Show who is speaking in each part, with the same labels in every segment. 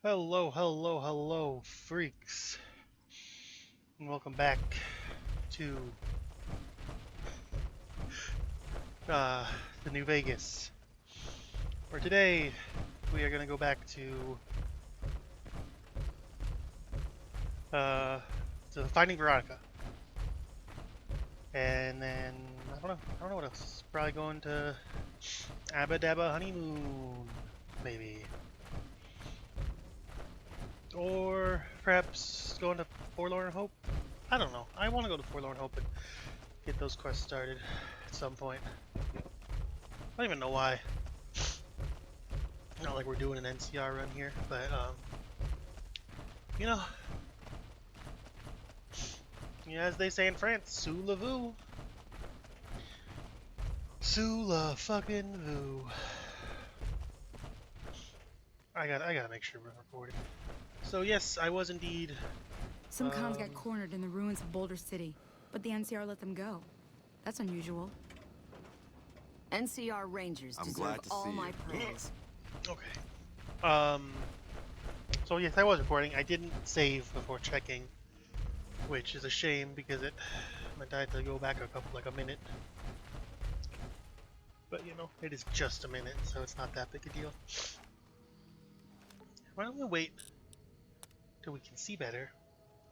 Speaker 1: Hello, hello, hello, freaks, and welcome back to uh, the New Vegas. For today, we are going to go back to Finding Veronica, and then I don't know what else. Probably going to Abba Dabba Honeymoon, maybe, or perhaps going to Forlorn Hope. I don't know. I want to go to Forlorn Hope and get those quests started at some point. I don't even know why. Not like we're doing an NCR run here, but you know, as they say in France, sous la vous, sous la fucking vous. I gotta make sure we're recording. So yes, I was indeed.
Speaker 2: Some cons got cornered in the ruins of Boulder City, but the NCR let them go. That's unusual.
Speaker 3: NCR Rangers deserve all my praise.
Speaker 1: Okay. So yes, I was recording. I didn't save before checking, which is a shame because it meant I had to go back a minute. But you know, it is just a minute, so it's not that big a deal. Why don't we wait till we can see better?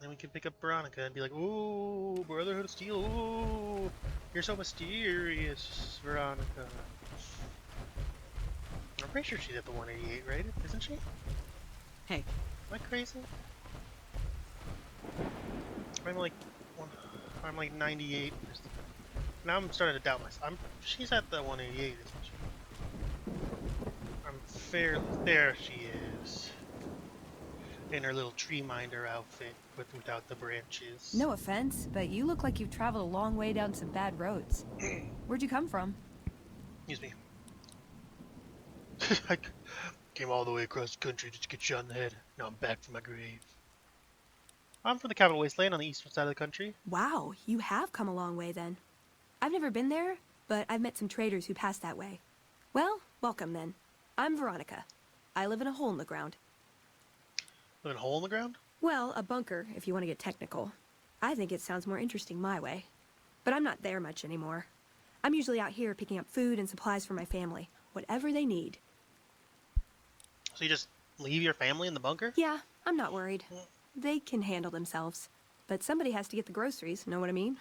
Speaker 1: Then we can pick up Veronica and be like, ooh, Brotherhood of Steel, ooh, you're so mysterious, Veronica. I'm pretty sure she's at the 188, right? Isn't she?
Speaker 3: Hey.
Speaker 1: Am I crazy? I'm like 98. Now I'm starting to doubt myself. She's at the 188, isn't she? There she is. In her little tree minder outfit, without the branches.
Speaker 4: No offense, but you look like you've traveled a long way down some bad roads. Where'd you come from?
Speaker 1: Excuse me. I came all the way across the country just to get shot in the head. Now I'm back from my grave. I'm from the capital Wasteland on the eastern side of the country.
Speaker 4: Wow, you have come a long way then. I've never been there, but I've met some traders who pass that way. Well, welcome then. I'm Veronica. I live in a hole in the ground.
Speaker 1: Live in a hole in the ground?
Speaker 4: Well, a bunker, if you want to get technical. I think it sounds more interesting my way. But I'm not there much anymore. I'm usually out here picking up food and supplies for my family, whatever they need.
Speaker 1: So you just leave your family in the bunker?
Speaker 4: Yeah, I'm not worried. They can handle themselves. But somebody has to get the groceries, know what I mean?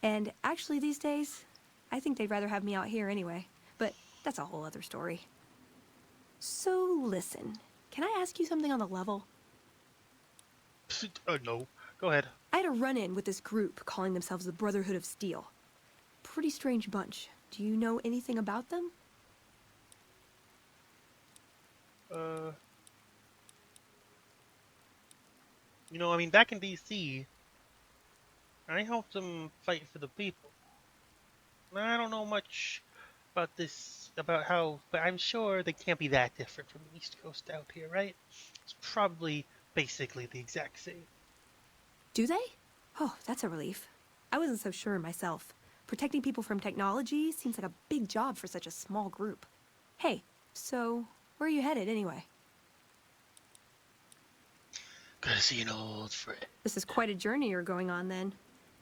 Speaker 4: And actually these days, I think they'd rather have me out here anyway. But that's a whole other story. So listen, can I ask you something on the level?
Speaker 1: No. Go ahead.
Speaker 4: I had a run-in with this group calling themselves the Brotherhood of Steel. Pretty strange bunch. Do you know anything about them?
Speaker 1: You know, I mean, back in D.C., I helped them fight for the people. I don't know much about but I'm sure they can't be that different from the East Coast out here, right? It's probably basically the exact same.
Speaker 4: Do they? Oh, that's a relief. I wasn't so sure myself. Protecting people from technology seems like a big job for such a small group. Hey, so where are you headed anyway?
Speaker 1: Good to see an old friend.
Speaker 4: This is quite a journey you're going on then.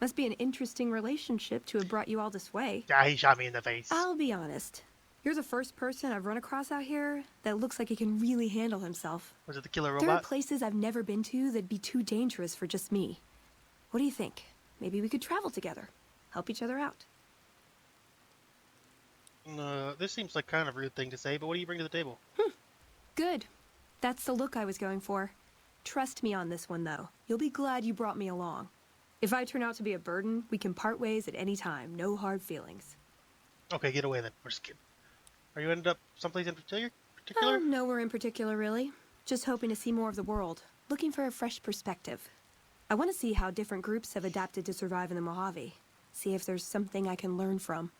Speaker 4: Must be an interesting relationship to have brought you all this way.
Speaker 1: Yeah, he shot me in the face.
Speaker 4: I'll be honest. You're the first person I've run across out here that looks like he can really handle himself.
Speaker 1: Was it the killer robot?
Speaker 4: There are places I've never been to that'd be too dangerous for just me. What do you think? Maybe we could travel together. Help each other out.
Speaker 1: This seems like kind of a rude thing to say, but what do you bring to the table?
Speaker 4: Good. That's the look I was going for. Trust me on this one, though. You'll be glad you brought me along. If I turn out to be a burden, we can part ways at any time. No hard feelings.
Speaker 1: Okay, get away then. We're just kidding. Are you ended up someplace in particular?
Speaker 4: Nowhere in particular, really. Just hoping to see more of the world. Looking for a fresh perspective. I want to see how different groups have adapted to survive in the Mojave. See if there's something I can learn from.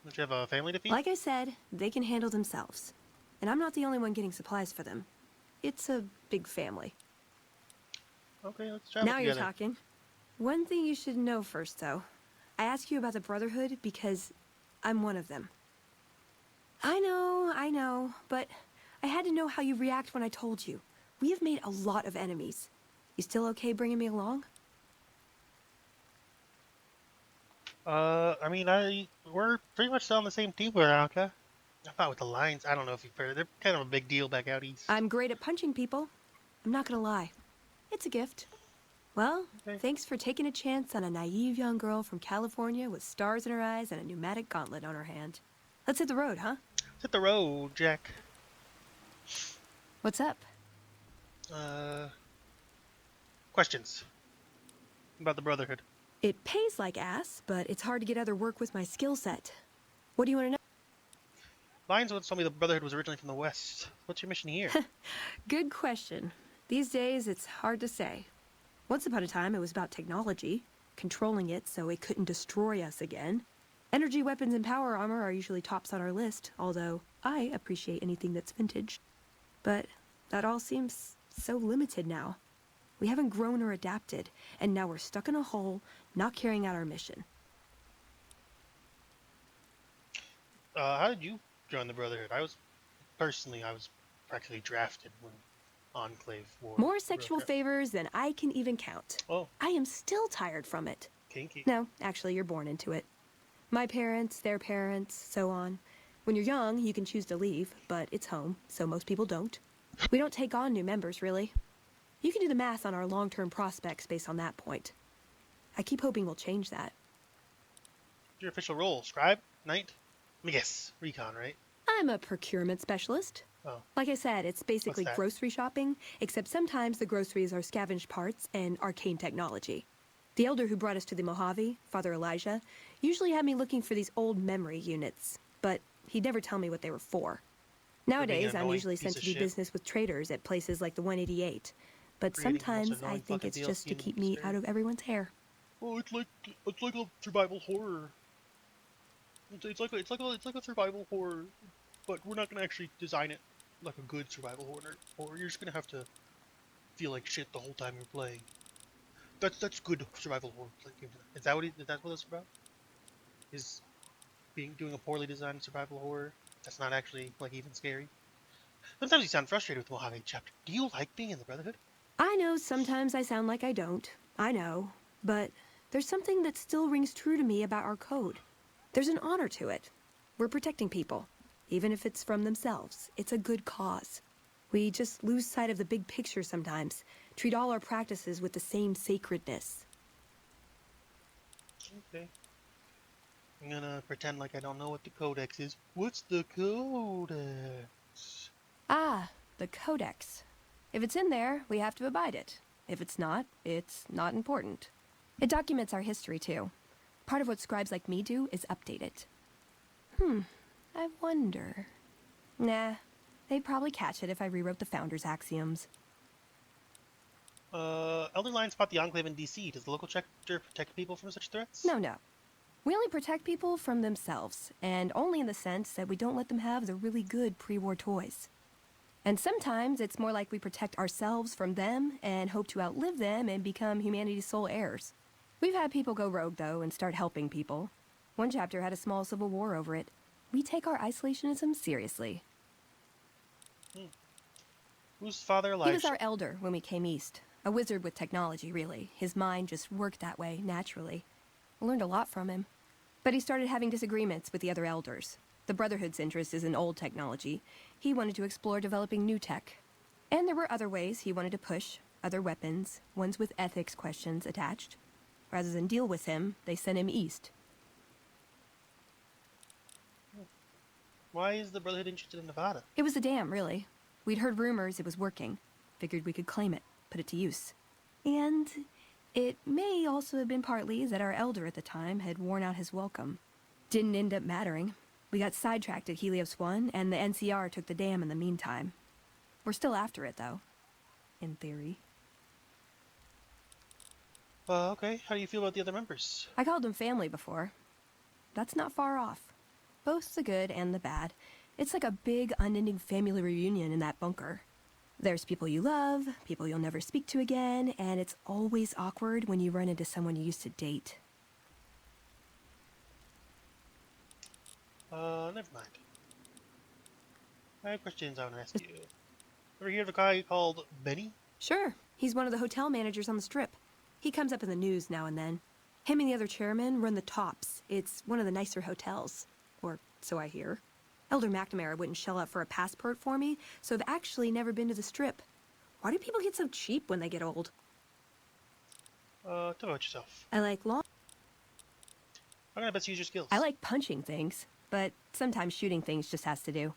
Speaker 1: Don't you have a family to feed?
Speaker 4: Like I said, they can handle themselves. And I'm not the only one getting supplies for them. It's a big family.
Speaker 1: Okay, let's travel together.
Speaker 4: Now you're talking. One thing you should know first, though. I ask you about the Brotherhood because I'm one of them. I know, but I had to know how you react when I told you. We have made a lot of enemies. You still okay bringing me along?
Speaker 1: I mean, we're pretty much still on the same team, Veronica. I thought with the Lions, I don't know if you've heard, they're kind of a big deal back out east.
Speaker 4: I'm great at punching people. I'm not gonna lie. It's a gift. Well,
Speaker 1: Okay.
Speaker 4: thanks for taking a chance on a naive young girl from California with stars in her eyes and a pneumatic gauntlet on her hand. Let's hit the road, huh?
Speaker 1: Let's hit the road, Jack.
Speaker 4: What's up?
Speaker 1: Questions about the Brotherhood.
Speaker 4: It pays like ass, but it's hard to get other work with my skill set. What do you want to know?
Speaker 1: Lions once told me the Brotherhood was originally from the West. What's your mission here?
Speaker 4: Good question. These days, it's hard to say. Once upon a time, it was about technology, controlling it so it couldn't destroy us again. Energy weapons and power armor are usually tops on our list, although I appreciate anything that's vintage. But that all seems so limited now. We haven't grown or adapted, and now we're stuck in a hole, not carrying out our mission.
Speaker 1: How did you join the Brotherhood? I was practically drafted when Enclave War.
Speaker 4: More sexual favors than I can even count.
Speaker 1: Oh.
Speaker 4: I am still tired from it.
Speaker 1: Kinky.
Speaker 4: No, actually, you're born into it. My parents, their parents, so on. When you're young, you can choose to leave, but it's home, so most people don't. We don't take on new members, really. You can do the math on our long-term prospects based on that point. I keep hoping we'll change that.
Speaker 1: Your official role, scribe, knight? Let me guess, recon, right?
Speaker 4: I'm a procurement specialist.
Speaker 1: Oh.
Speaker 4: Like I said, it's basically
Speaker 1: What's that?
Speaker 4: grocery shopping, except sometimes the groceries are scavenged parts and arcane technology. The elder who brought us to the Mojave, Father Elijah, usually had me looking for these old memory units, but he'd never tell me what they were for. Nowadays, I'm usually sent to do business with traders at places like the 188, but sometimes I think it's just to keep me out of everyone's hair.
Speaker 1: Oh, it's like a survival horror. It's like a survival horror, but we're not gonna actually design it like a good survival horror. Or you're just gonna have to feel like shit the whole time you're playing. That's good survival horror. Is that what it's about? Is doing a poorly designed survival horror that's not actually like even scary? Sometimes you sound frustrated with the Mojave chapter. Do you like being in the Brotherhood?
Speaker 4: I know sometimes I sound like I don't. I know. But there's something that still rings true to me about our code. There's an honor to it. We're protecting people. Even if it's from themselves. It's a good cause. We just lose sight of the big picture sometimes. Treat all our practices with the same sacredness.
Speaker 1: Okay. I'm gonna pretend like I don't know what the codex is. What's the codex?
Speaker 4: Ah, the Codex. If it's in there, we have to abide it. If it's not not important. It documents our history, too. Part of what scribes like me do is update it. I wonder... Nah, they'd probably catch it if I rewrote the Founder's axioms.
Speaker 1: Elder Lion spot the Enclave in DC. Does the local chapter protect people from such threats?
Speaker 4: No. We only protect people from themselves, and only in the sense that we don't let them have the really good pre-war toys. And sometimes it's more like we protect ourselves from them and hope to outlive them and become humanity's sole heirs. We've had people go rogue, though, and start helping people. One chapter had a small civil war over it. We take our isolationism seriously.
Speaker 1: Who's Father Elijah?
Speaker 4: He was our elder when we came east. A wizard with technology, really. His mind just worked that way, naturally. I learned a lot from him. But he started having disagreements with the other elders. The Brotherhood's interest is in old technology. He wanted to explore developing new tech. And there were other ways he wanted to push, other weapons, ones with ethics questions attached. Rather than deal with him, they sent him east.
Speaker 1: Why is the Brotherhood interested in Nevada?
Speaker 4: It was a dam, really. We'd heard rumors it was working. Figured we could claim it, put it to use. And it may also have been partly that our elder at the time had worn out his welcome. Didn't end up mattering. We got sidetracked at Helios 1, and the NCR took the dam in the meantime. We're still after it, though. In theory.
Speaker 1: Okay. How do you feel about the other members?
Speaker 4: I called them family before. That's not far off. Both the good and the bad. It's like a big, unending family reunion in that bunker. There's people you love, people you'll never speak to again, and it's always awkward when you run into someone you used to date.
Speaker 1: Never mind. I have questions I want to ask you. Ever hear of a guy called Benny?
Speaker 4: Sure, he's one of the hotel managers on the Strip. He comes up in the news now and then. Him and the other chairman run the Tops. It's one of the nicer hotels. Or so I hear. Elder McNamara wouldn't shell out for a passport for me, so I've actually never been to the Strip. Why do people get so cheap when they get old?
Speaker 1: Tell me about yourself.
Speaker 4: I like long...
Speaker 1: I'm gonna best use your skills.
Speaker 4: I like punching things, but sometimes shooting things just has to do.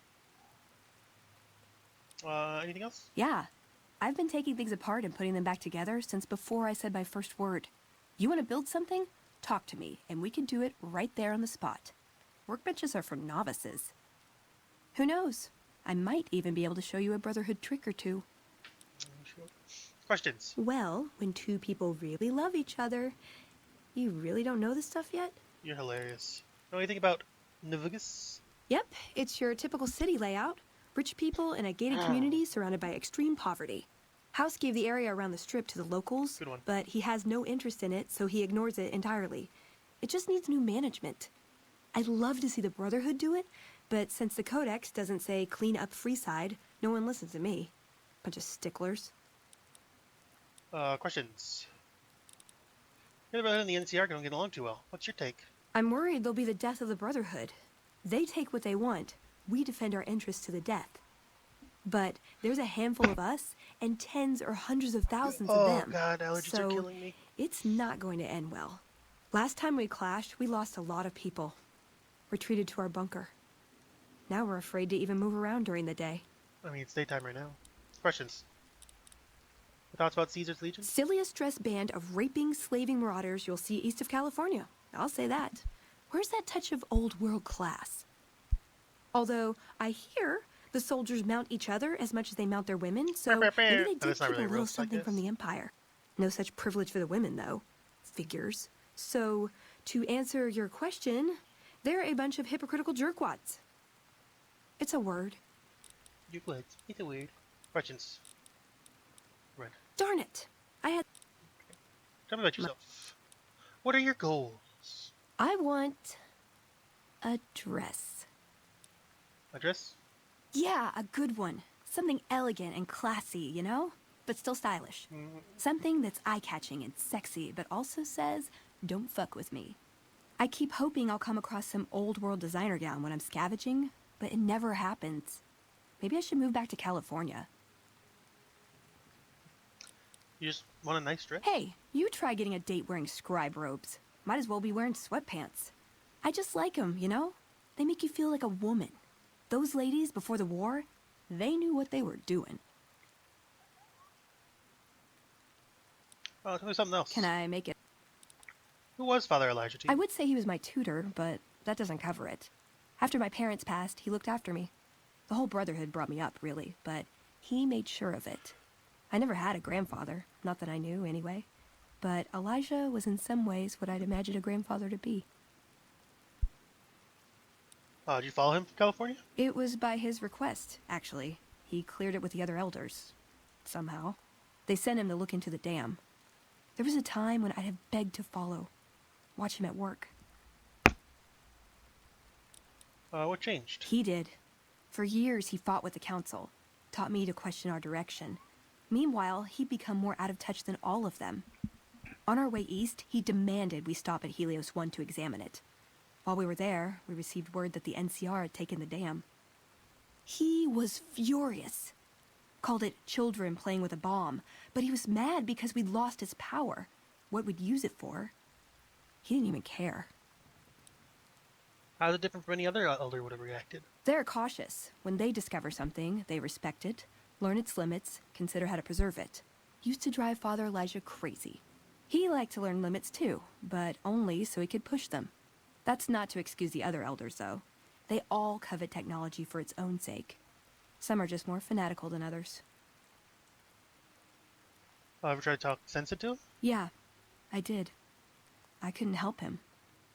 Speaker 1: Anything else?
Speaker 4: Yeah. I've been taking things apart and putting them back together since before I said my first word. You want to build something? Talk to me, and we can do it right there on the spot. Workbenches are for novices. Who knows? I might even be able to show you a Brotherhood trick or two.
Speaker 1: Sure. Questions?
Speaker 4: Well, when two people really love each other, you really don't know this stuff yet?
Speaker 1: You're hilarious. Know anything about Navigus?
Speaker 4: Yep, it's your typical city layout. Rich people in a gated community surrounded by extreme poverty. House gave the area around the Strip to the locals,
Speaker 1: Good one.
Speaker 4: but he has no interest in it, so he ignores it entirely. It just needs new management. I'd love to see the Brotherhood do it, but since the Codex doesn't say clean up Freeside, no one listens to me. Bunch of sticklers.
Speaker 1: Questions. The Brotherhood and the NCR don't get along too well. What's your take?
Speaker 4: I'm worried they'll be the death of the Brotherhood. They take what they want. We defend our interests to the death. But there's a handful of us and tens or hundreds of thousands of them.
Speaker 1: Oh god, allergies are killing me.
Speaker 4: It's not going to end well. Last time we clashed, we lost a lot of people. Retreated to our bunker. Now we're afraid to even move around during the day.
Speaker 1: I mean, it's daytime right now. Questions. Thoughts about Caesar's Legion?
Speaker 4: Silliest dressed band of raping, slaving marauders you'll see east of California. I'll say that. Where's that touch of old world class? Although, I hear the soldiers mount each other as much as they mount their women, so maybe they did keep a little something from the Empire. No such privilege for the women, though. Figures. So, to answer your question, they're a bunch of hypocritical jerkwads. It's a word.
Speaker 1: You would. It's a weird. Questions. Right.
Speaker 4: Darn it. I had...
Speaker 1: Tell me about yourself. What are your goals?
Speaker 4: I want... a dress.
Speaker 1: A dress?
Speaker 4: Yeah, a good one. Something elegant and classy, you know? But still stylish. Something that's eye-catching and sexy, but also says, don't fuck with me. I keep hoping I'll come across some old-world designer gown when I'm scavenging, but it never happens. Maybe I should move back to California.
Speaker 1: You just want a nice dress?
Speaker 4: Hey, you try getting a date wearing scribe robes. Might as well be wearing sweatpants. I just like them, you know? They make you feel like a woman. Those ladies, before the war, they knew what they were doing.
Speaker 1: Oh, tell me something else.
Speaker 4: Can I make it?
Speaker 1: Who was Father Elijah to you?
Speaker 4: I would say he was my tutor, but that doesn't cover it. After my parents passed, he looked after me. The whole Brotherhood brought me up, really, but he made sure of it. I never had a grandfather, not that I knew, anyway. But Elijah was in some ways what I'd imagine a grandfather to be.
Speaker 1: Did you follow him from California?
Speaker 4: It was by his request, actually. He cleared it with the other elders. Somehow. They sent him to look into the dam. There was a time when I'd have begged to follow. Watch him at work.
Speaker 1: What changed?
Speaker 4: He did. For years, he fought with the council. Taught me to question our direction. Meanwhile, he'd become more out of touch than all of them. On our way east, he demanded we stop at Helios 1 to examine it. While we were there, we received word that the NCR had taken the dam. He was furious. Called it children playing with a bomb, but he was mad because we'd lost its power. What we'd use it for. He didn't even care.
Speaker 1: How's it different from any other elder would have reacted?
Speaker 4: They're cautious. When they discover something, they respect it, learn its limits, consider how to preserve it. Used to drive Father Elijah crazy. He liked to learn limits too, but only so he could push them. That's not to excuse the other elders, though. They all covet technology for its own sake. Some are just more fanatical than others.
Speaker 1: Ever try to talk sense into him?
Speaker 4: Yeah, I did. I couldn't help him.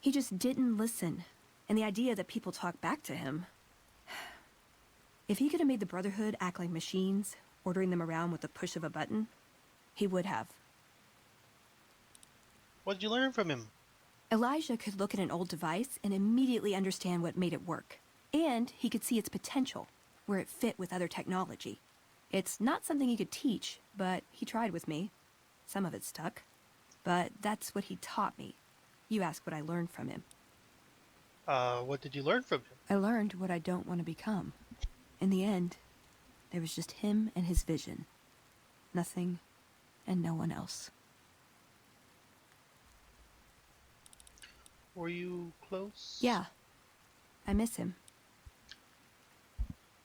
Speaker 4: He just didn't listen. And the idea that people talk back to him... If he could have made the Brotherhood act like machines, ordering them around with the push of a button, he would have.
Speaker 1: What did you learn from him?
Speaker 4: Elijah could look at an old device and immediately understand what made it work. And he could see its potential. where it fit with other technology. It's not something he could teach, but he tried with me. Some of it stuck. But that's what he taught me. You ask what I learned from him.
Speaker 1: What did you learn from him?
Speaker 4: I learned what I don't want to become. In the end, there was just him and his vision. Nothing and no one else.
Speaker 1: Were you close?
Speaker 4: Yeah. I miss him.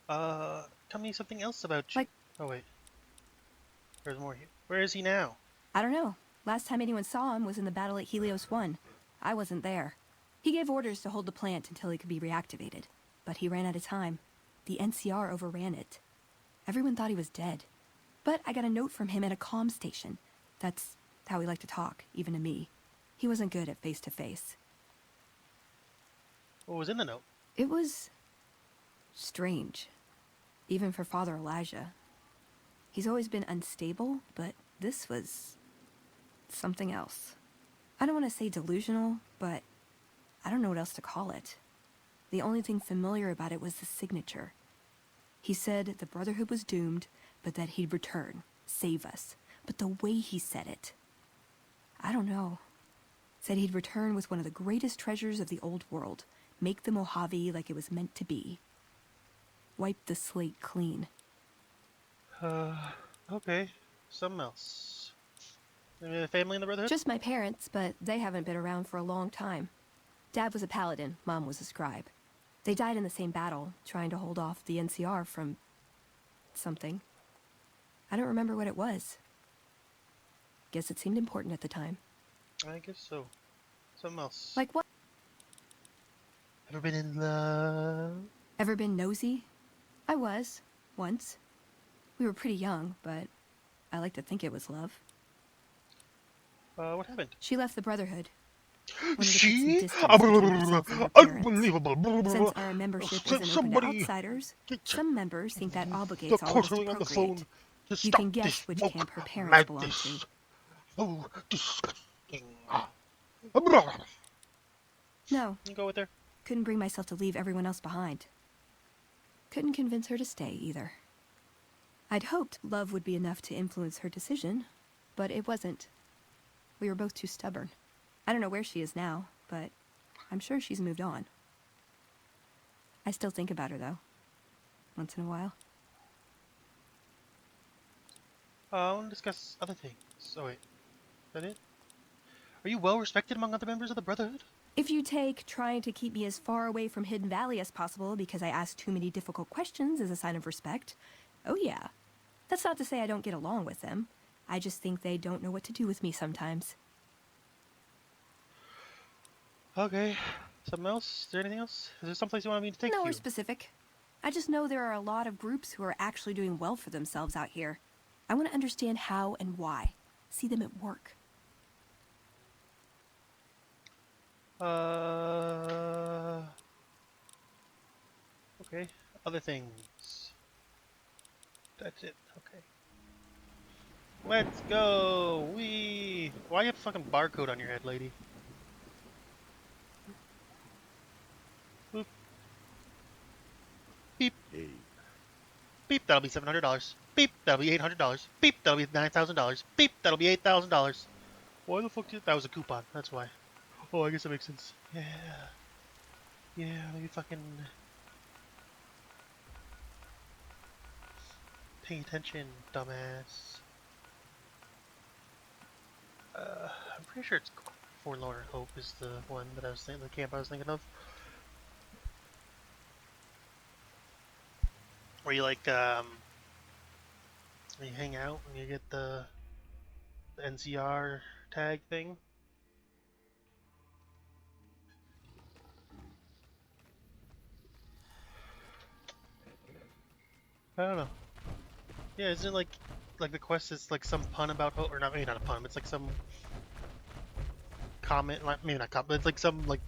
Speaker 1: Tell me something else about you.
Speaker 4: Like...
Speaker 1: Oh, wait. There's more here. Where is he now?
Speaker 4: I don't know. Last time anyone saw him was in the battle at Helios 1. I wasn't there. He gave orders to hold the plant until he could be reactivated. But he ran out of time. The NCR overran it. Everyone thought he was dead. But I got a note from him at a comm station. That's how he liked to talk, even to me. He wasn't good at face-to-face.
Speaker 1: What was in the note?
Speaker 4: It was... strange. Even for Father Elijah. He's always been unstable, but this was... something else. I don't want to say delusional, but I don't know what else to call it. The only thing familiar about it was the signature. He said the Brotherhood was doomed, but that he'd return, save us. But the way he said it... I don't know. Said he'd return with one of the greatest treasures of the old world, make the Mojave like it was meant to be. Wipe the slate clean.
Speaker 1: Okay. Something else. Any family in the Brotherhood?
Speaker 4: Just my parents, but they haven't been around for a long time. Dad was a paladin, Mom was a scribe. They died in the same battle, trying to hold off the NCR from... something. I don't remember what it was. Guess it seemed important at the time.
Speaker 1: I guess so. Something else.
Speaker 4: Like what?
Speaker 1: Ever been in love?
Speaker 4: Ever been nosy? I was, once. We were pretty young, but I like to think it was love.
Speaker 1: What happened?
Speaker 4: She left the Brotherhood. Wanted to put some
Speaker 1: She?
Speaker 4: distance between herself and her parents.
Speaker 1: Unbelievable.
Speaker 4: Since our membership isn't open to outsiders, some members think that obligates all of us to procreate. You can guess which camp her parents belong to.
Speaker 1: Oh, disgusting.
Speaker 4: No,
Speaker 1: You go with her?
Speaker 4: couldn't bring myself to leave everyone else behind. Couldn't convince her to stay, either. I'd hoped love would be enough to influence her decision, but it wasn't. We were both too stubborn. I don't know where she is now, but I'm sure she's moved on. I still think about her, though. Once in a while.
Speaker 1: I want to discuss other things. Oh, wait. Is that it? Are you well respected among other members of the Brotherhood?
Speaker 4: If you take trying to keep me as far away from Hidden Valley as possible because I ask too many difficult questions as a sign of respect, oh yeah. That's not to say I don't get along with them. I just think they don't know what to do with me sometimes.
Speaker 1: Okay. Something else? Is there anything else? Is there someplace you want me to take you?
Speaker 4: Nowhere specific. I just know there are a lot of groups who are actually doing well for themselves out here. I want to understand how and why. See them at work.
Speaker 1: Okay. Other things. That's it. Okay. Let's go! Wee! Why you have a fucking barcode on your head, lady? Boop. Beep.
Speaker 5: Hey.
Speaker 1: Beep, that'll be $700. Beep, that'll be $800. Beep, that'll be $9,000. Beep, that'll be $8,000. Why the fuck did... That was a coupon, that's why. Oh, I guess that makes sense. Yeah. Yeah, let me fucking... Pay attention, dumbass. I'm pretty sure it's Forlorn Hope is the one that I was thinking, the camp I was thinking of. Where you like, you hang out and you get the NCR tag thing. I don't know. Yeah, isn't it like the quest is like some pun about hope, or not? Maybe not a pun. It's like some comment, like maybe not comment, but it's like some like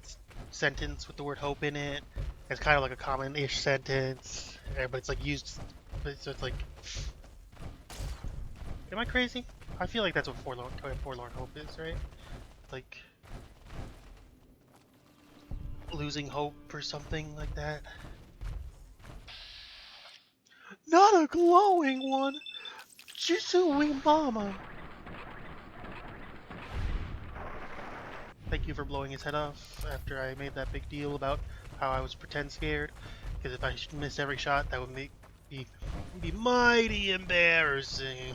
Speaker 1: sentence with the word hope in it. It's kind of like a common-ish sentence, but it's like used. So it's like, am I crazy? I feel like that's what Forlorn Hope is, right? Like losing hope or something like that. Not a glowing one. Jisui Mama. Thank you for blowing his head off after I made that big deal about how I was pretend scared. Because if I miss every shot, that would be mighty embarrassing.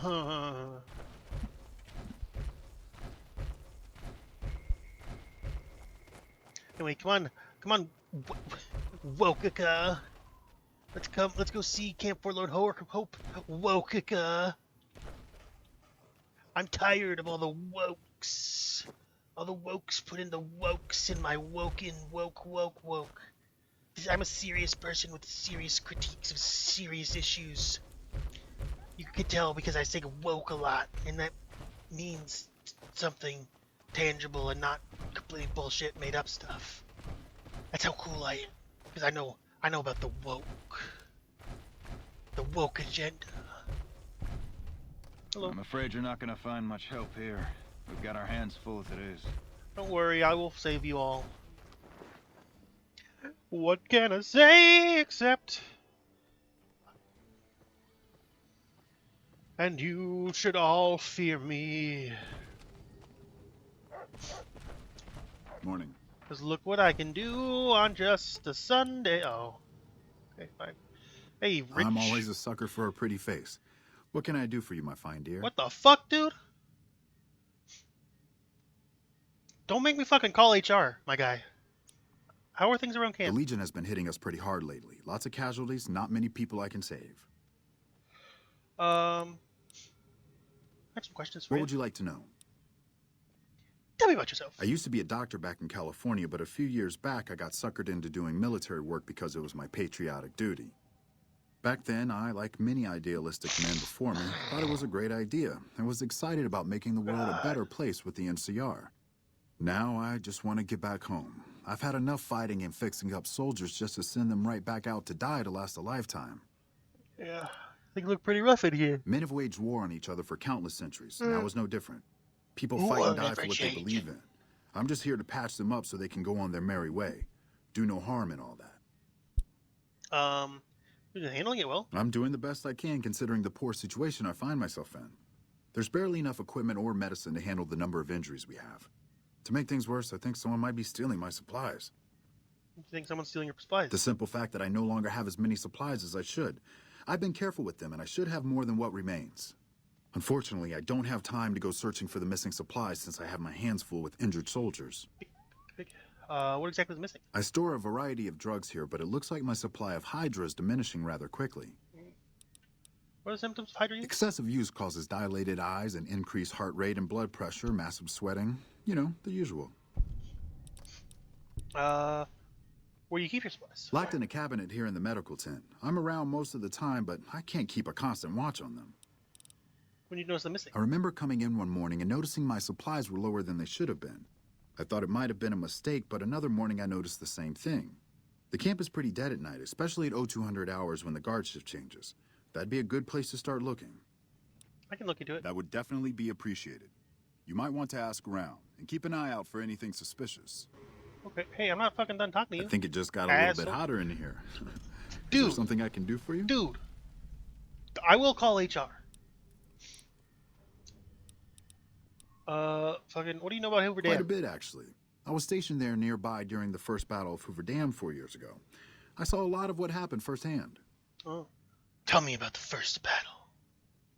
Speaker 1: Anyway, come on, Wokaka. Let's go see Camp Forlorn Hope, Wokaka. I'm tired of all the wokes. All the wokes put in the wokes in my woken woke. I'm a serious person with serious critiques of serious issues. You can tell because I say woke a lot, and that means something tangible and not completely bullshit made up stuff. That's how cool I am. Because I know about the woke agenda. Hello.
Speaker 5: I'm afraid you're not gonna find much help here. We've got our hands full as it is.
Speaker 1: Don't worry, I will save you all. What can I say except... And you should all fear me.
Speaker 6: Morning.
Speaker 1: Because look what I can do on just a Sunday. Oh. Okay, fine. Hey, Rich.
Speaker 6: I'm always a sucker for a pretty face. What can I do for you, my fine dear?
Speaker 1: What the fuck, dude? Don't make me fucking call HR, my guy. How are things around camp?
Speaker 6: The Legion has been hitting us pretty hard lately. Lots of casualties, not many people I can save.
Speaker 1: I have some questions for you.
Speaker 6: What would you like to know?
Speaker 1: Tell me about yourself.
Speaker 6: I used to be a doctor back in California, but a few years back I got suckered into doing military work because it was my patriotic duty. Back then, I, like many idealistic men before me, thought it was a great idea and was excited about making the world a better place with the NCR. Now I just want to get back home. I've had enough fighting and fixing up soldiers just to send them right back out to die to last a lifetime.
Speaker 1: Yeah, things look pretty rough in here.
Speaker 6: Men have waged war on each other for countless centuries. Now is no different. People fight and die for what they believe in. I'm just here to patch them up so they can go on their merry way. Do no harm in all that.
Speaker 1: You're handling it well.
Speaker 6: I'm doing the best I can considering the poor situation I find myself in. There's barely enough equipment or medicine to handle the number of injuries we have. To make things worse, I think someone might be stealing my supplies.
Speaker 1: You think someone's stealing your supplies?
Speaker 6: The simple fact that I no longer have as many supplies as I should. I've been careful with them, and I should have more than what remains. Unfortunately, I don't have time to go searching for the missing supplies since I have my hands full with injured soldiers.
Speaker 1: What exactly is missing?
Speaker 6: I store a variety of drugs here, but it looks like my supply of Hydra is diminishing rather quickly.
Speaker 1: What are the symptoms of Hydra use?
Speaker 6: Excessive use causes dilated eyes and increased heart rate and blood pressure, massive sweating. You know, the usual.
Speaker 1: Where do you keep your supplies?
Speaker 6: Locked in a cabinet here in the medical tent. I'm around most of the time, but I can't keep a constant watch on them.
Speaker 1: When you notice them missing?
Speaker 6: I remember coming in one morning and noticing my supplies were lower than they should have been. I thought it might have been a mistake, but another morning I noticed the same thing. The camp is pretty dead at night, especially at 0200 hours when the guard shift changes. That'd be a good place to start looking.
Speaker 1: I can look into it.
Speaker 6: That would definitely be appreciated. You might want to ask around and keep an eye out for anything suspicious.
Speaker 1: Okay. Hey, I'm not fucking done talking to you.
Speaker 6: I think it just got a little bit hotter in here.
Speaker 1: Dude.
Speaker 6: Is there something I can do for you?
Speaker 1: Dude. I will call HR. Fucking, what do you know about Hoover Dam?
Speaker 6: Quite a bit, actually. I was stationed there nearby during the first battle of Hoover Dam 4 years ago. I saw a lot of what happened firsthand.
Speaker 1: Oh. Tell me about the first battle.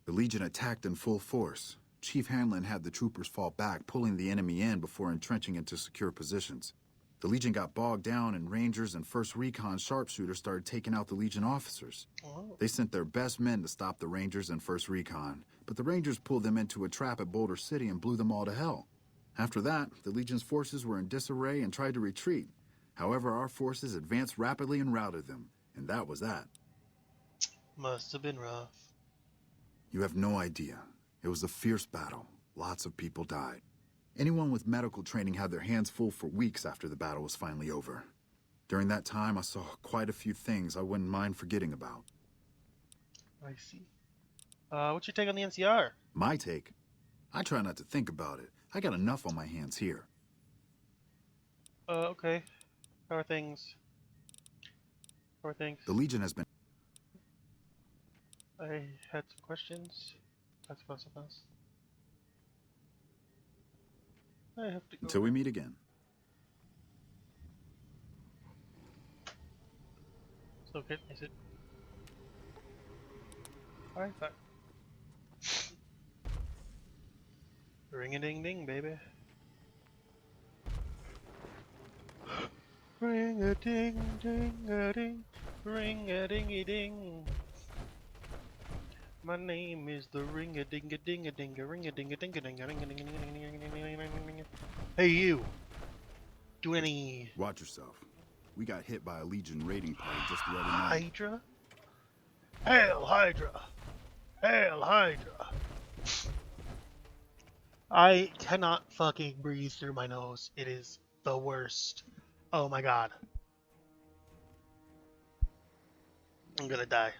Speaker 6: The Legion attacked in full force. Chief Hanlon had the troopers fall back, pulling the enemy in before entrenching into secure positions. The Legion got bogged down, and Rangers and 1st Recon sharpshooters started taking out the Legion officers.
Speaker 1: Oh.
Speaker 6: They sent their best men to stop the Rangers and 1st Recon, but the Rangers pulled them into a trap at Boulder City and blew them all to hell. After that, the Legion's forces were in disarray and tried to retreat. However, our forces advanced rapidly and routed them, and that was that.
Speaker 1: Must have been rough.
Speaker 6: You have no idea. It was a fierce battle. Lots of people died. Anyone with medical training had their hands full for weeks after the battle was finally over. During that time, I saw quite a few things I wouldn't mind forgetting about.
Speaker 1: I see. What's your take on the NCR?
Speaker 6: My take? I try not to think about it. I got enough on my hands here.
Speaker 1: Okay. How are things?
Speaker 6: The Legion has been...
Speaker 1: I had some questions. That's about something else. I have to go.
Speaker 6: Until we meet again.
Speaker 1: So good, is it? Alright, fine. Ring a ding ding, baby. Ring a ding ding a ding, ring a dingy ding. My name is the ring a ding a ding a ding a ring a ding a ding a ding a ring a ding a ding a ding a ding a ding a. Hey you! Do any
Speaker 6: Watch yourself. We got hit by a Legion raiding party just the other night.
Speaker 1: Hydra? Hail Hydra! Hail Hydra! I cannot fucking breathe through my nose. It is the worst. Oh my god. I'm gonna die.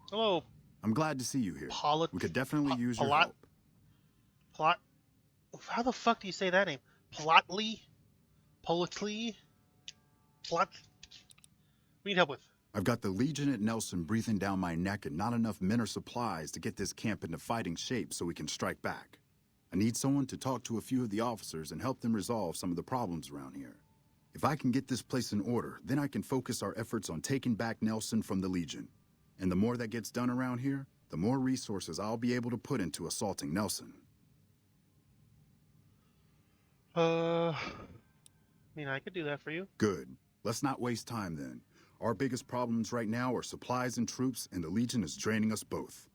Speaker 1: Hello,
Speaker 6: I'm glad to see you here.
Speaker 1: Polit-
Speaker 6: We could definitely use your
Speaker 1: Plot-
Speaker 6: help.
Speaker 1: Plot. How the fuck do you say that name? Plotly? Politly? Plot. We need help with.
Speaker 6: I've got the Legion at Nelson breathing down my neck and not enough men or supplies to get this camp into fighting shape so we can strike back. I need someone to talk to a few of the officers and help them resolve some of the problems around here. If I can get this place in order, then I can focus our efforts on taking back Nelson from the Legion. And the more that gets done around here, the more resources I'll be able to put into assaulting Nelson.
Speaker 1: I mean, I could do that for you.
Speaker 6: Good. Let's not waste time then. Our biggest problems right now are supplies and troops, and the Legion is draining us both.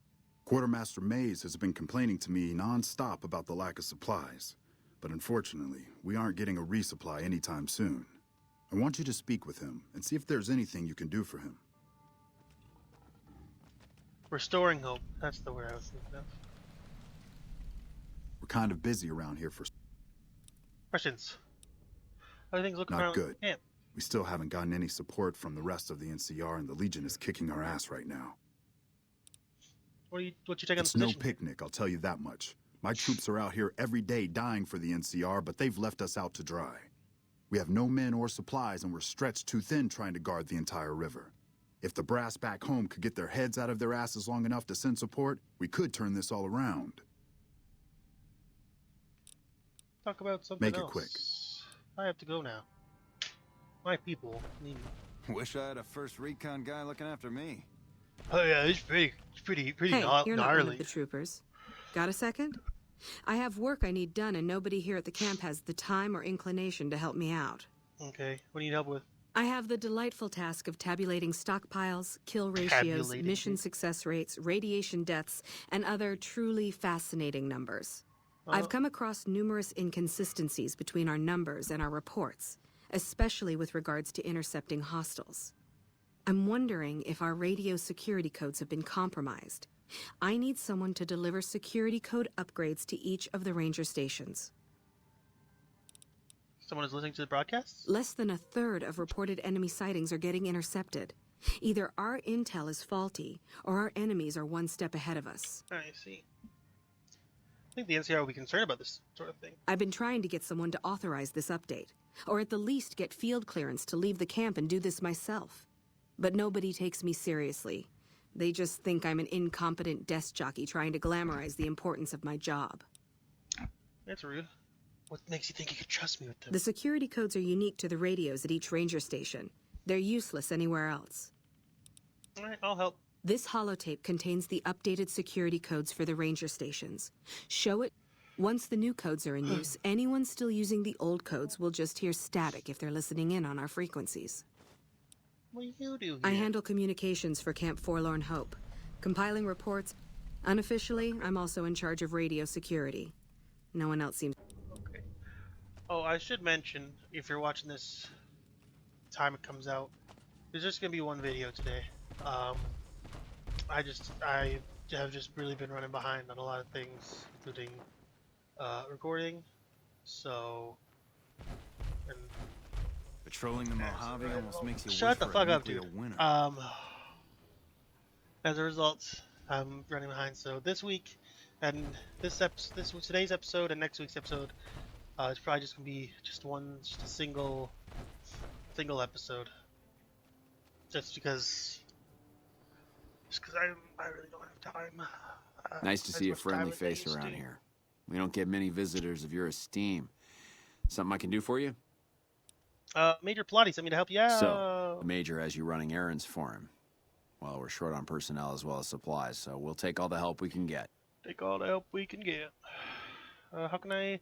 Speaker 6: Quartermaster Mays has been complaining to me non-stop about the lack of supplies. But unfortunately, we aren't getting a resupply anytime soon. I want you to speak with him and see if there's anything you can do for him.
Speaker 1: Restoring hope. That's the word I was thinking of.
Speaker 6: We're kind of busy around here for...
Speaker 1: Questions. How do things look
Speaker 6: Not
Speaker 1: around
Speaker 6: good.
Speaker 1: camp?
Speaker 6: We still haven't gotten any support from the rest of the NCR, and the Legion is kicking our ass right now.
Speaker 1: What you take on the
Speaker 6: It's no
Speaker 1: position?
Speaker 6: picnic, I'll tell you that much. My troops are out here every day dying for the NCR, but they've left us out to dry. We have no men or supplies, and we're stretched too thin trying to guard the entire river. If the brass back home could get their heads out of their asses long enough to send support, we could turn this all around.
Speaker 1: Talk about something
Speaker 6: Make it
Speaker 1: else.
Speaker 6: quick.
Speaker 1: I have to go now. My people need me.
Speaker 5: Wish I had a first recon guy looking after me.
Speaker 1: Oh yeah, it's pretty
Speaker 3: Hey, you're not one
Speaker 1: gnarly.
Speaker 3: of the troopers. Got a second? I have work I need done, and nobody here at the camp has the time or inclination to help me out.
Speaker 1: Okay, what do you need help with?
Speaker 3: I have the delightful task of tabulating stockpiles, kill ratios,
Speaker 1: Tabulating.
Speaker 3: mission success rates, radiation deaths, and other truly fascinating numbers. I've come across numerous inconsistencies between our numbers and our reports, especially with regards to intercepting hostiles. I'm wondering if our radio security codes have been compromised. I need someone to deliver security code upgrades to each of the ranger stations.
Speaker 1: Someone is listening to the broadcast?
Speaker 3: Less than a third of reported enemy sightings are getting intercepted. Either our intel is faulty, or our enemies are one step ahead of us.
Speaker 1: I see. I think the NCR will be concerned about this sort of thing.
Speaker 3: I've been trying to get someone to authorize this update, or at the least get field clearance to leave the camp and do this myself. But nobody takes me seriously. They just think I'm an incompetent desk jockey trying to glamorize the importance of my job.
Speaker 1: That's rude. What makes you think you could trust me with them?
Speaker 3: The security codes are unique to the radios at each ranger station. They're useless anywhere else.
Speaker 1: Alright, I'll help.
Speaker 3: This holotape contains the updated security codes for the ranger stations. Show it. Once the new codes are in use, anyone still using the old codes will just hear static if they're listening in on our frequencies.
Speaker 1: What do you do here?
Speaker 3: I handle communications for Camp Forlorn Hope, compiling reports. Unofficially, I'm also in charge of radio security. No one else seems...
Speaker 1: Okay. Oh, I should mention, if you're watching this time it comes out, there's just gonna be one video today. I have just really been running behind on a lot of things, including recording. So, and
Speaker 5: Patrolling the Mojave almost makes you
Speaker 1: shut
Speaker 5: wish
Speaker 1: the
Speaker 5: for
Speaker 1: fuck
Speaker 5: a
Speaker 1: up, dude.
Speaker 5: nuclear winter.
Speaker 1: As a result, I'm running behind. So this week, and today's episode and next week's episode, it's probably just gonna be just a single episode. Just because Just because I really don't have time.
Speaker 7: Nice to
Speaker 1: as
Speaker 7: see a
Speaker 1: much time
Speaker 7: friendly
Speaker 1: as I
Speaker 7: face
Speaker 1: used
Speaker 7: around
Speaker 1: to.
Speaker 7: here. We don't get many visitors of your esteem. Something I can do for you?
Speaker 1: Major Pilates sent me to help you
Speaker 7: So,
Speaker 1: out.
Speaker 7: the Major has you running errands for him. Well, we're short on personnel as well as supplies, so we'll take all the help we can get.
Speaker 1: Take all the help we can get. How can I...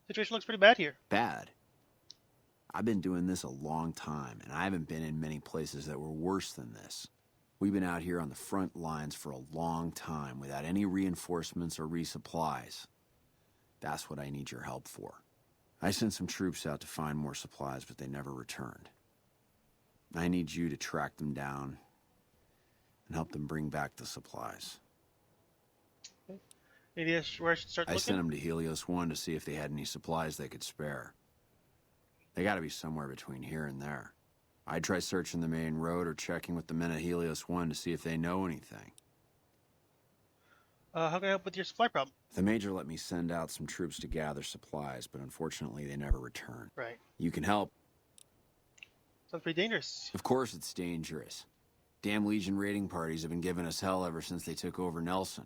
Speaker 1: Situation looks pretty bad here.
Speaker 7: Bad? I've been doing this a long time, and I haven't been in many places that were worse than this. We've been out here on the front lines for a long time without any reinforcements or resupplies. That's what I need your help for. I sent some troops out to find more supplies, but they never returned. I need you to track them down and help them bring back the supplies.
Speaker 1: Maybe that's where I should start
Speaker 7: I
Speaker 1: looking?
Speaker 7: sent them to Helios 1 to see if they had any supplies they could spare. They gotta be somewhere between here and there. I'd try searching the main road or checking with the men at Helios 1 to see if they know anything.
Speaker 1: How can I help with your supply problem?
Speaker 7: The Major let me send out some troops to gather supplies, but unfortunately they never returned.
Speaker 1: Right.
Speaker 7: You can help.
Speaker 1: Sounds pretty dangerous.
Speaker 7: Of course it's dangerous. Damn Legion raiding parties have been giving us hell ever since they took over Nelson.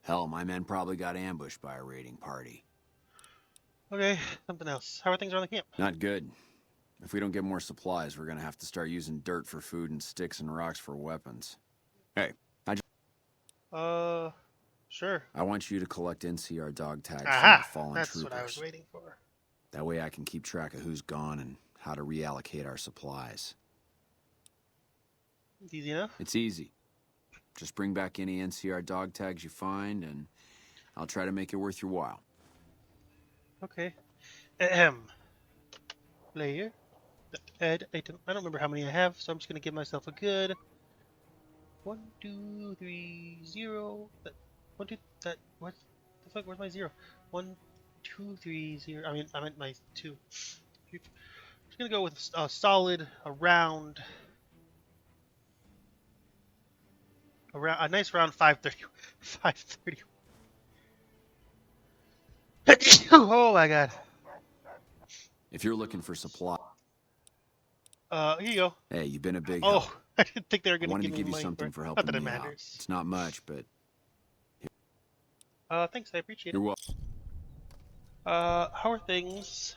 Speaker 7: Hell, my men probably got ambushed by a raiding party.
Speaker 1: Okay, something else. How are things around the camp?
Speaker 7: Not good. If we don't get more supplies, we're gonna have to start using dirt for food and sticks and rocks for weapons. Hey,
Speaker 1: Sure.
Speaker 7: I want you to collect NCR dog tags from
Speaker 1: Aha!
Speaker 7: the fallen
Speaker 1: That's
Speaker 7: troopers.
Speaker 1: what I was waiting for.
Speaker 7: That way I can keep track of who's gone and how to reallocate our supplies.
Speaker 1: Easy enough?
Speaker 7: It's easy. Just bring back any NCR dog tags you find, and I'll try to make it worth your while.
Speaker 1: Okay. Ahem. Player. Add item. I don't remember how many I have, so I'm just gonna give myself a good 1, 2, 3, 0. That 1, 2. That what the fuck? Where's my 0? 1, 2, 3, 0. I meant my 2. I'm just gonna go with a solid around a nice round 530. 530. Oh my god.
Speaker 7: If you're looking for supply,
Speaker 1: Here you go.
Speaker 7: hey, you've been a big
Speaker 1: Oh,
Speaker 7: help.
Speaker 1: I didn't think they were
Speaker 7: I
Speaker 1: gonna
Speaker 7: wanted
Speaker 1: give
Speaker 7: to
Speaker 1: me
Speaker 7: give you
Speaker 1: money
Speaker 7: something for
Speaker 1: Not
Speaker 7: helping
Speaker 1: that it
Speaker 7: me out.
Speaker 1: matters.
Speaker 7: It's not much, but
Speaker 1: Thanks, I appreciate
Speaker 7: you're
Speaker 1: it.
Speaker 7: welcome.
Speaker 1: How are things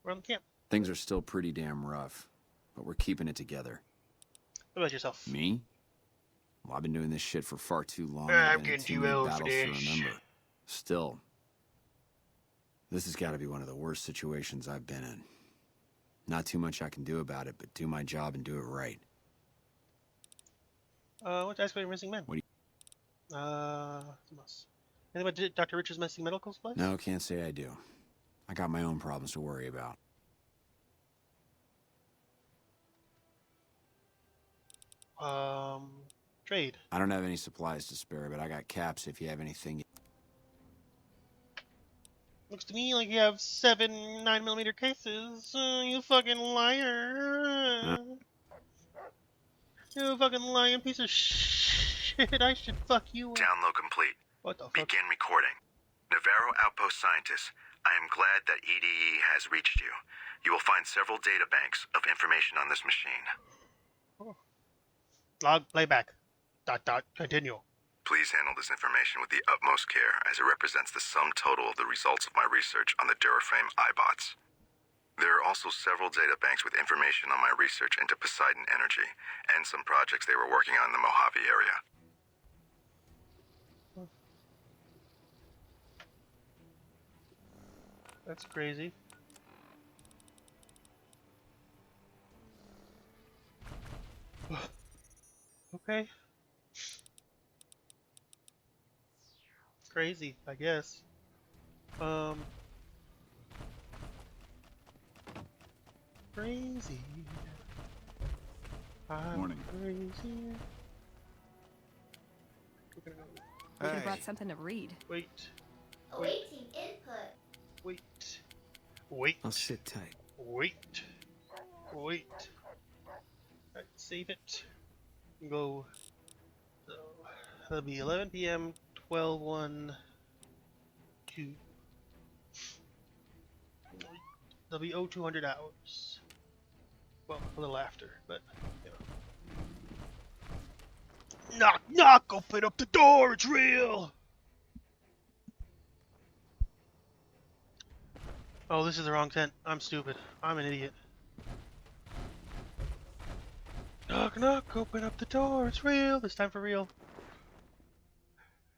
Speaker 1: around the camp?
Speaker 7: Things are still pretty damn rough, but we're keeping it together.
Speaker 1: What about yourself?
Speaker 7: Me? Well, I've been doing this shit for far too long.
Speaker 1: I'm
Speaker 7: I've been in
Speaker 1: getting
Speaker 7: too
Speaker 1: too
Speaker 7: many
Speaker 1: old for
Speaker 7: battles to
Speaker 1: this.
Speaker 7: remember. Still, this has got to be one of the worst situations I've been in. Not too much I can do about it, but do my job and do it right.
Speaker 1: What's ask about your missing men?
Speaker 7: What do
Speaker 1: Something else. Anything about Dr. Richard's missing medical supplies?
Speaker 7: No, can't say I do. I got my own problems to worry about.
Speaker 1: Trade.
Speaker 7: I don't have any supplies to spare, but I got caps if you have anything.
Speaker 1: Looks to me like you have 7 9mm cases. You fucking liar. You fucking lying piece of shit. I should fuck you up.
Speaker 8: Download complete.
Speaker 1: What the fuck?
Speaker 8: Begin recording. Navarro Outpost Scientists, I am glad that EDE has reached you. You will find several data banks of information on this machine.
Speaker 1: Oh. Log playback. ... Continue.
Speaker 8: Please handle this information with the utmost care, as it represents the sum total of the results of my research on the Duraframe iBots. There are also several data banks with information on my research into Poseidon Energy, and some projects they were working on in the Mojave area.
Speaker 1: That's crazy. Okay. Crazy, I guess. Crazy. I'm
Speaker 6: Morning.
Speaker 1: crazy.
Speaker 4: We could have brought something to read.
Speaker 1: Wait.
Speaker 9: Awaiting input.
Speaker 1: Wait. Wait.
Speaker 7: I'll sit tight.
Speaker 1: Wait. Wait. Alright, save it. Go. So, that'll be 11 p.m. 12/1 2. That'll be 0200 hours. Well, a little after, but you Knock, knock! Open up the door, it's real! Oh, this is the wrong tent. I'm stupid. I'm an idiot. Knock, knock! Open up the door, it's real! This time for real.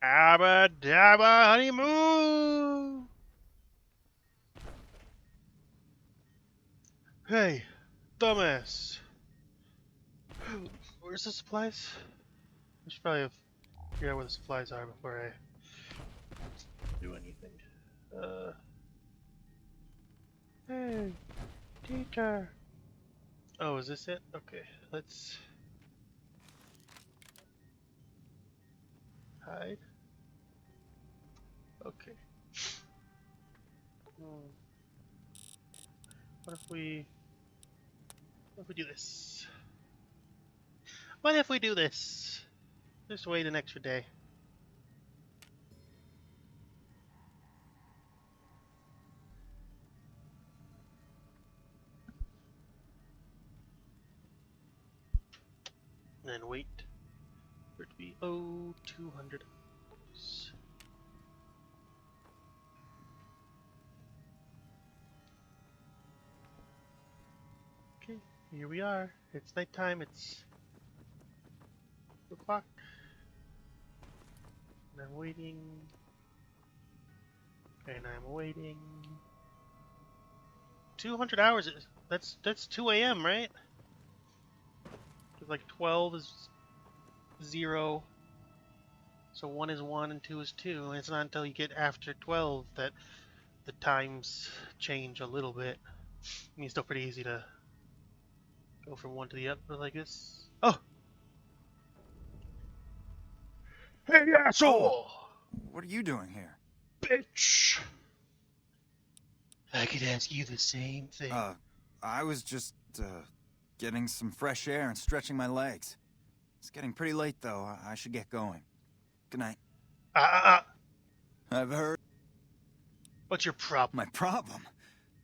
Speaker 1: Abba dabba honeymoon! Hey, dumbass. Where's the supplies? I should probably have figured out where the supplies are before I do anything. Hey, teacher. Oh, is this it? Okay, let's hide. Okay. What if we do this? What if we do this? Just wait an extra day. And then wait for it to be 200. Okay, here we are. It's nighttime. It's 2 o'clock. And I'm waiting. And I'm waiting. 200 hours. That's 2 a.m., right? Like 12 is 0. So 1 is 1 and 2 is 2. And it's not until you get after 12 that the times change a little bit. I mean, it's still pretty easy to go from one to the other like this. Oh! Hey, asshole!
Speaker 5: What are you doing here?
Speaker 1: Bitch! I could ask you the same thing.
Speaker 5: I was just, getting some fresh air and stretching my legs. It's getting pretty late, though. I should get going. Good night. I've heard...
Speaker 1: What's your problem?
Speaker 5: My problem?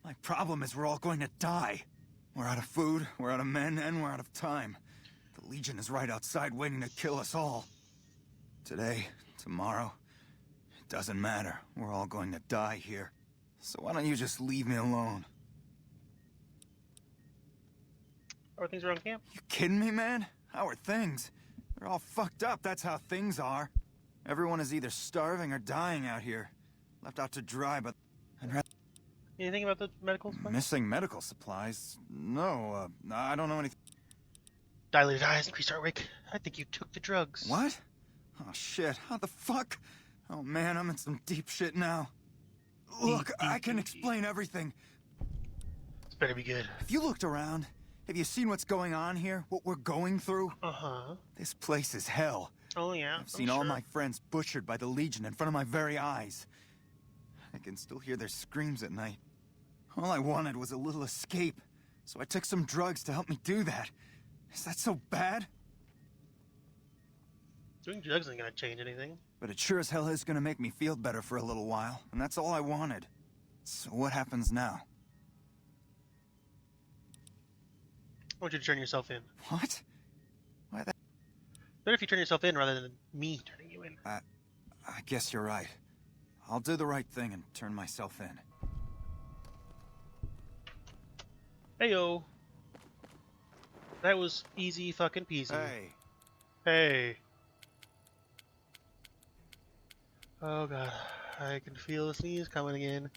Speaker 5: My problem is we're all going to die. We're out of food, we're out of men, and we're out of time. The Legion is right outside waiting to kill us all. Today, tomorrow, it doesn't matter. We're all going to die here. So why don't you just leave me alone?
Speaker 1: How are things around camp?
Speaker 5: You kidding me, man? How are things? They're all fucked up, that's how things are. Everyone is either starving or dying out here. Left out to dry, but...
Speaker 1: Anything about the medical supplies?
Speaker 5: Missing medical supplies? No, I don't know anything.
Speaker 1: Dilated eyes, increased heart rate. I think you took the drugs.
Speaker 5: What? Oh, shit. How the fuck? Oh, man, I'm in some deep shit now. Look, I can explain everything.
Speaker 1: This better be good.
Speaker 5: Have you looked around? Have you seen what's going on here? What we're going through?
Speaker 1: Uh-huh.
Speaker 5: This place is hell.
Speaker 1: Oh, yeah.
Speaker 5: I've seen all my friends butchered by the Legion in front of my very eyes. I can still hear their screams at night. All I wanted was a little escape, so I took some drugs to help me do that. Is that so bad?
Speaker 1: Doing drugs isn't gonna change anything.
Speaker 5: But it sure as hell is gonna make me feel better for a little while, and that's all I wanted. So what happens now?
Speaker 1: I want you to turn yourself in.
Speaker 5: What? Why that?
Speaker 1: Better if you turn yourself in rather than me turning you in.
Speaker 5: I guess you're right. I'll do the right thing and turn myself in.
Speaker 1: Heyo. That was easy fucking peasy.
Speaker 5: Hey.
Speaker 1: Hey. Oh god. I can feel the sneeze coming again.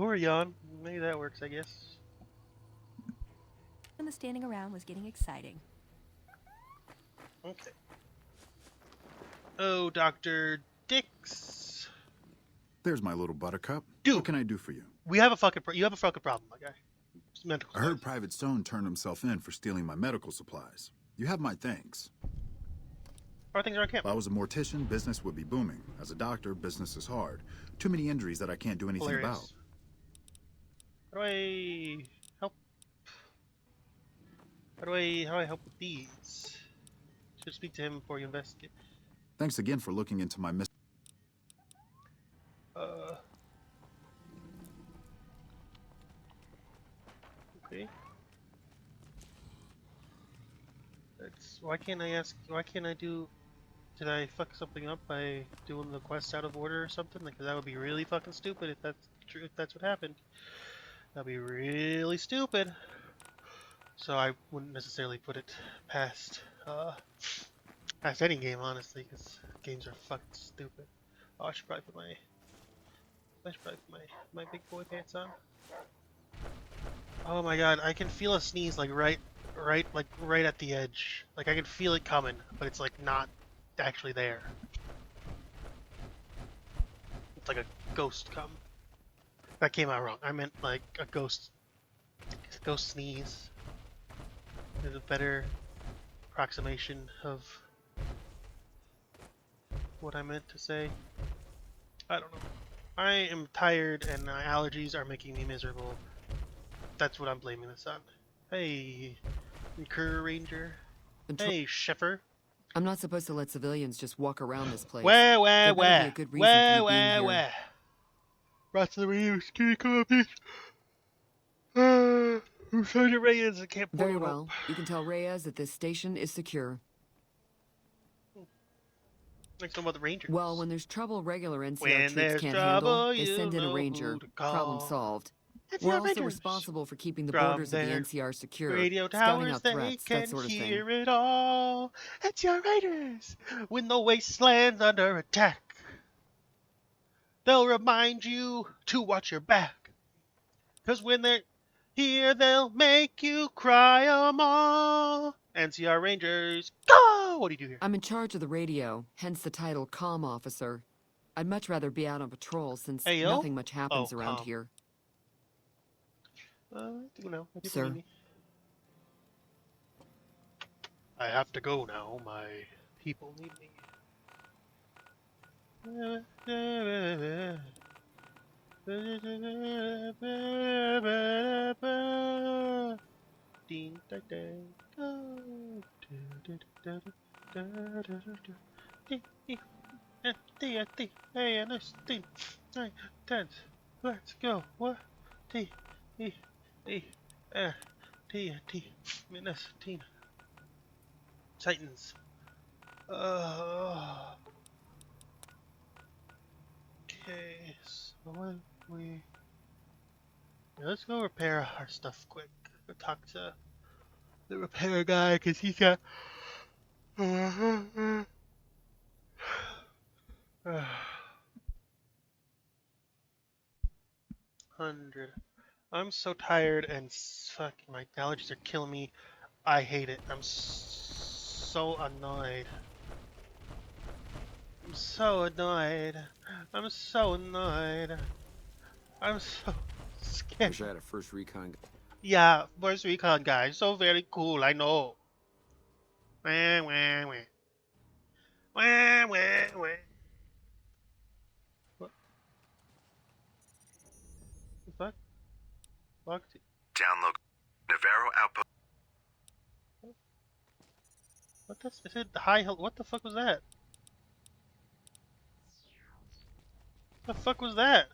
Speaker 1: Or a yawn. Maybe that works, I guess.
Speaker 4: And the standing around was getting exciting.
Speaker 1: Okay. Oh, Dr. Dix.
Speaker 6: There's my little buttercup.
Speaker 1: Dude.
Speaker 6: What can I do for you?
Speaker 1: You have a fucking problem, my guy. It's mental
Speaker 6: I heard
Speaker 1: supplies.
Speaker 6: Private Stone turned himself in for stealing my medical supplies. You have my thanks.
Speaker 1: How are things around camp?
Speaker 6: If I was a mortician, business would be booming. As a doctor, business is hard. Too many injuries that I can't do anything about.
Speaker 1: Hilarious. How do I help? How do I help with these? Should speak to him before you investigate.
Speaker 6: Thanks again for looking into my
Speaker 1: Okay. Why can't I ask? Why can't I do? Did I fuck something up by doing the quest out of order or something? Like, that would be really fucking stupid if that's true. If that's what happened, that'd be really stupid. So I wouldn't necessarily put it past past any game, honestly, because games are fucking stupid. Oh, I should probably put my big boy pants on. Oh my god, I can feel a sneeze like right at the edge. Like I can feel it coming, but it's like not actually there. It's like a ghost come. That came out wrong. I meant like a ghost sneeze. There's a better approximation of what I meant to say. I don't know. I am tired and my allergies are making me miserable. That's what I'm blaming this on. Hey, Recur Ranger. Hey, Sheffer.
Speaker 10: I'm not supposed to let civilians just walk around this place.
Speaker 1: There
Speaker 10: better be a good reason for me being here.
Speaker 1: Brought to the radio security copies. Sergeant Reyes, I can't pull
Speaker 10: Very
Speaker 1: it
Speaker 10: well.
Speaker 1: up.
Speaker 10: You can tell Reyes that this station is secure.
Speaker 1: Next one about the Rangers.
Speaker 10: Well, when there's trouble regular NCR
Speaker 1: When
Speaker 10: troops
Speaker 1: there's
Speaker 10: can't
Speaker 1: trouble,
Speaker 10: handle, they send in a
Speaker 1: you
Speaker 10: ranger.
Speaker 1: know who to call.
Speaker 10: Problem solved.
Speaker 1: It's
Speaker 10: We're
Speaker 1: the
Speaker 10: also
Speaker 1: Rangers.
Speaker 10: responsible for keeping the
Speaker 1: From
Speaker 10: borders of the
Speaker 1: their
Speaker 10: NCR secure,
Speaker 1: radio
Speaker 10: scouting
Speaker 1: towers,
Speaker 10: out
Speaker 1: they
Speaker 10: threats,
Speaker 1: can
Speaker 10: that sort of thing.
Speaker 1: hear it all. It's your Raiders. When the Wasteland's under attack, they'll remind you to watch your back. 'Cause when they're here, they'll make you cry 'em all. NCR Rangers, go! What do you do here?
Speaker 10: I'm in charge of the radio, hence the title Comm Officer. I'd much rather be out on patrol since
Speaker 1: Hey, yo?
Speaker 10: nothing much happens around
Speaker 1: Comm.
Speaker 10: here.
Speaker 1: I do know. My people
Speaker 10: Sir.
Speaker 1: need me. I have to go now. My people need me. Hey, nice team. 9, 10. Let's go. What? T, E, E, T, T, minus 10. Titans. Okay, so let's go repair our stuff quick. Go talk to the repair guy because he's got 100. I'm so tired and fucking my allergies are killing me. I hate it. I'm so annoyed. I'm so annoyed. I'm so annoyed. I'm so scared.
Speaker 7: Wish I had a first recon.
Speaker 1: Yeah, first recon guy. So very cool, I know. Wah, wah, wah. Wah, wah, wah. What? The fuck? Locked it.
Speaker 8: Download Navarro outpost.
Speaker 1: What the? Is it high hill? What the fuck was that? What the fuck was that?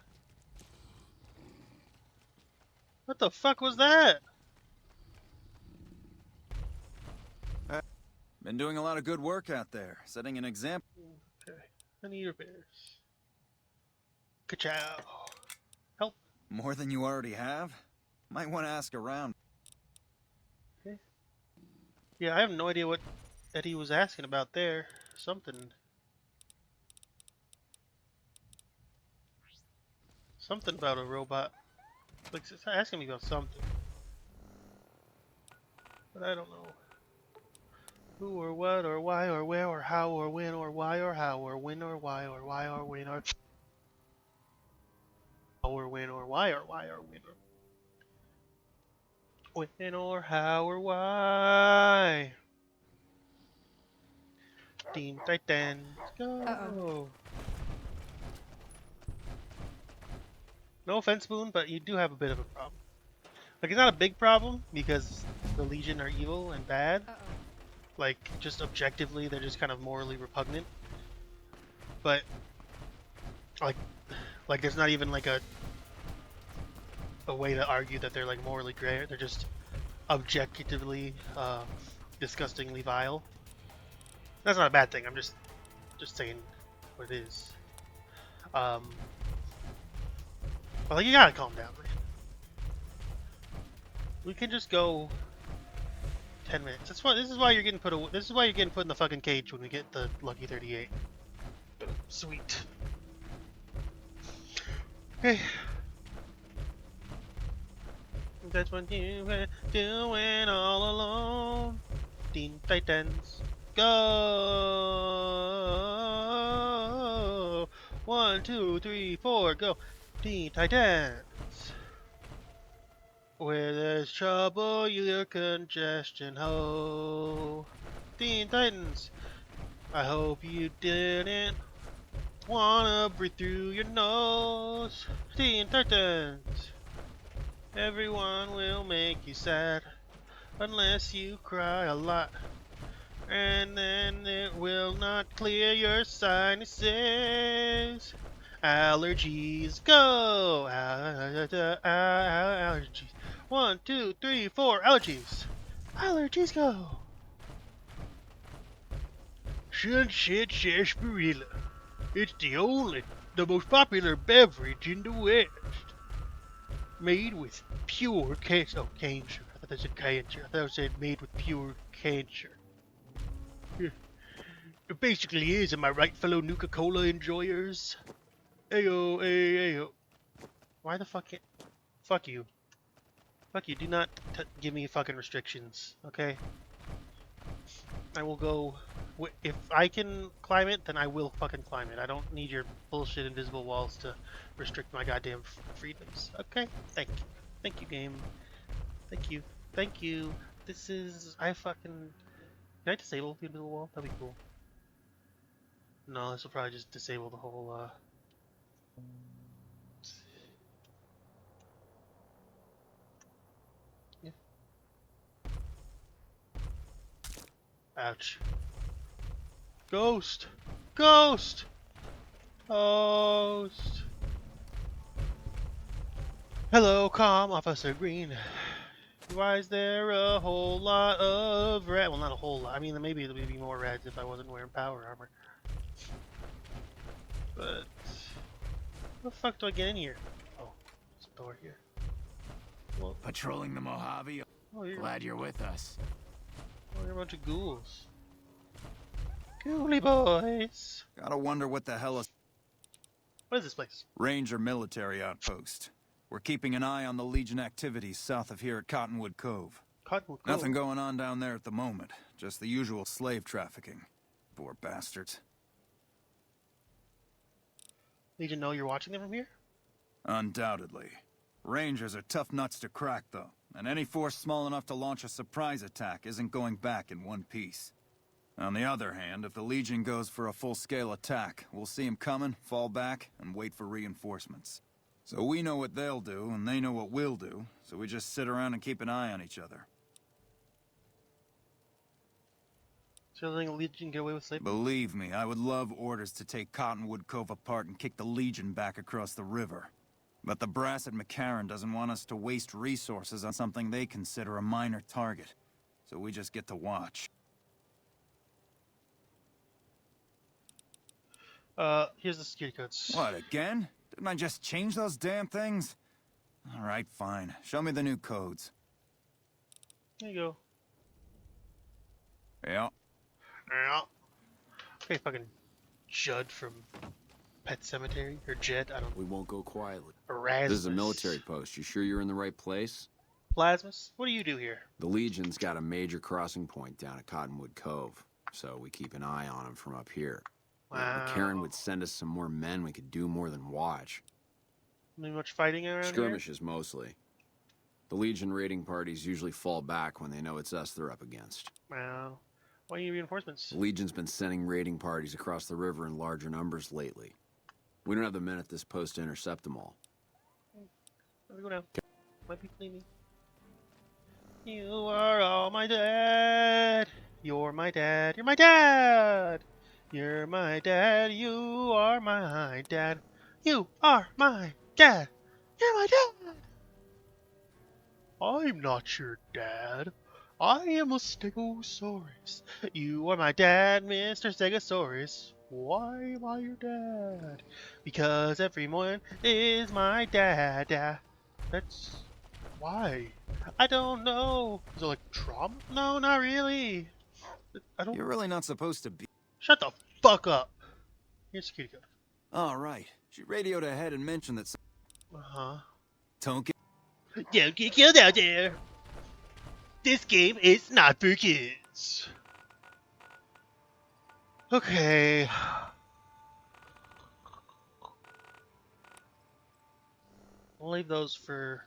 Speaker 1: What the fuck was that?
Speaker 5: Been doing a lot of good work out there, setting an example.
Speaker 1: Okay. I need repairs. Ka-chow. Help.
Speaker 5: More than you already have? Might want to ask around.
Speaker 1: Okay. Yeah, I have no idea what Eddie was asking about there. Something about a robot. Like, it's asking me about something. But I don't know. Who or what or why or where or how or when or why or how or when or why or why or when or how or when or why or why or when or when or how or why. Team Titans, go!
Speaker 4: Uh-oh.
Speaker 1: No offense, Boone, but you do have a bit of a problem. Like, it's not a big problem because the Legion are evil and bad. Like, just objectively, they're just kind of morally repugnant. But, like there's not even like a way to argue that they're like morally gray. They're just objectively disgustingly vile. That's not a bad thing. I'm just saying what it is. But like, you gotta calm down, man. We can just go 10 minutes. This is why you're getting put in the fucking cage when we get the lucky 38. Sweet. Okay. That's what you were doing all alone. Teen Titans, go! 1, 2, 3, 4, go! Teen Titans. Where there's trouble, your congestion, ho! Teen Titans. I hope you didn't wanna breathe through your nose. Teen Titans. Everyone will make you sad unless you cry a lot. And then it will not clear your sinuses. Allergies, go! Allergies. 1, 2, 3, 4, allergies. Allergies, go! Sunset sarsaparilla. It's the most popular beverage in the West. Made with pure cancer. Oh, cancer. I thought that said cancer. I thought it said made with pure cancer. It basically is, am I right, fellow Nuka-Cola enjoyers? Ayo, ayo. Why the fuck can't... Fuck you. Fuck you, do not give me fucking restrictions, okay? I will go... If I can climb it, then I will fucking climb it. I don't need your bullshit invisible walls to restrict my goddamn freedoms. Okay? Thank you. Thank you, game. Thank you. Thank you. This is... I fucking... Can I disable the invisible wall? That'd be cool. No, this will probably just disable the whole, Yeah. Ouch. Ghost! Ghost! Ghost! Hello, Officer Green. Why is there a whole lot of red? Well, not a whole lot. I mean, maybe there would be more reds if I wasn't wearing power armor. But... How the fuck do I get in here? Oh, there's a door here. Well,
Speaker 5: Patrolling the Mojave. Glad you're with us.
Speaker 1: Oh, you're a bunch of ghouls. Ghouly boys!
Speaker 5: Gotta wonder what the hell is...
Speaker 1: What is this place?
Speaker 5: Ranger military outpost. We're keeping an eye on the Legion activities south of here at Cottonwood Cove.
Speaker 1: Cottonwood Cove?
Speaker 5: Nothing going on down there at the moment. Just the usual slave trafficking. Poor bastards.
Speaker 1: Legion know you're watching them from here?
Speaker 5: Undoubtedly. Rangers are tough nuts to crack, though. And any force small enough to launch a surprise attack isn't going back in one piece. On the other hand, if the Legion goes for a full-scale attack, we'll see them coming, fall back, and wait for reinforcements. So we know what they'll do, and they know what we'll do, so we just sit around and keep an eye on each other.
Speaker 1: So you think the Legion get away with sleeping?
Speaker 5: Believe me, I would love orders to take Cottonwood Cove apart and kick the Legion back across the river. But the brass at McCarran doesn't want us to waste resources on something they consider a minor target. So we just get to watch.
Speaker 1: Here's the security codes.
Speaker 5: What, again? Didn't I just change those damn things? Alright, fine. Show me the new codes.
Speaker 1: There you go.
Speaker 5: Yeah.
Speaker 1: Yeah. Okay, fucking Judd from Pet Cemetery, or Jed, I don't know.
Speaker 7: We won't go quietly.
Speaker 1: Erasmus.
Speaker 7: This is a military post. You sure you're in the right place?
Speaker 1: Plasmus, what do you do here?
Speaker 7: The Legion's got a major crossing point down at Cottonwood Cove, so we keep an eye on them from up here.
Speaker 1: Wow.
Speaker 7: If McCarran would send us some more men, we could do more than watch.
Speaker 1: Not much fighting around
Speaker 7: Skirmishes, mostly. The Legion raiding parties usually fall back when they know it's us they're up against.
Speaker 1: here? Wow. Why need reinforcements?
Speaker 7: The Legion's been sending raiding parties across the river in larger numbers lately. We don't have the men at this post to intercept them all.
Speaker 1: Let me go down. Might be cleaning. You are all my dad. You're my dad. You're my dad. You're my dad. You are my dad. You are my dad. You're my dad. I'm not your dad. I am a Stegosaurus. You are my dad, Mr. Stegosaurus. Why am I your dad? Because everyone is my dad. That's why. I don't know. Is it like trauma? No, not really. I don't.
Speaker 5: You're really not supposed to be.
Speaker 1: Shut the fuck up. Here's security code.
Speaker 5: All right. She radioed ahead and mentioned that.
Speaker 1: Uh-huh.
Speaker 5: Don't get.
Speaker 1: Don't get killed out there. This game is not for kids. Okay. We'll leave those for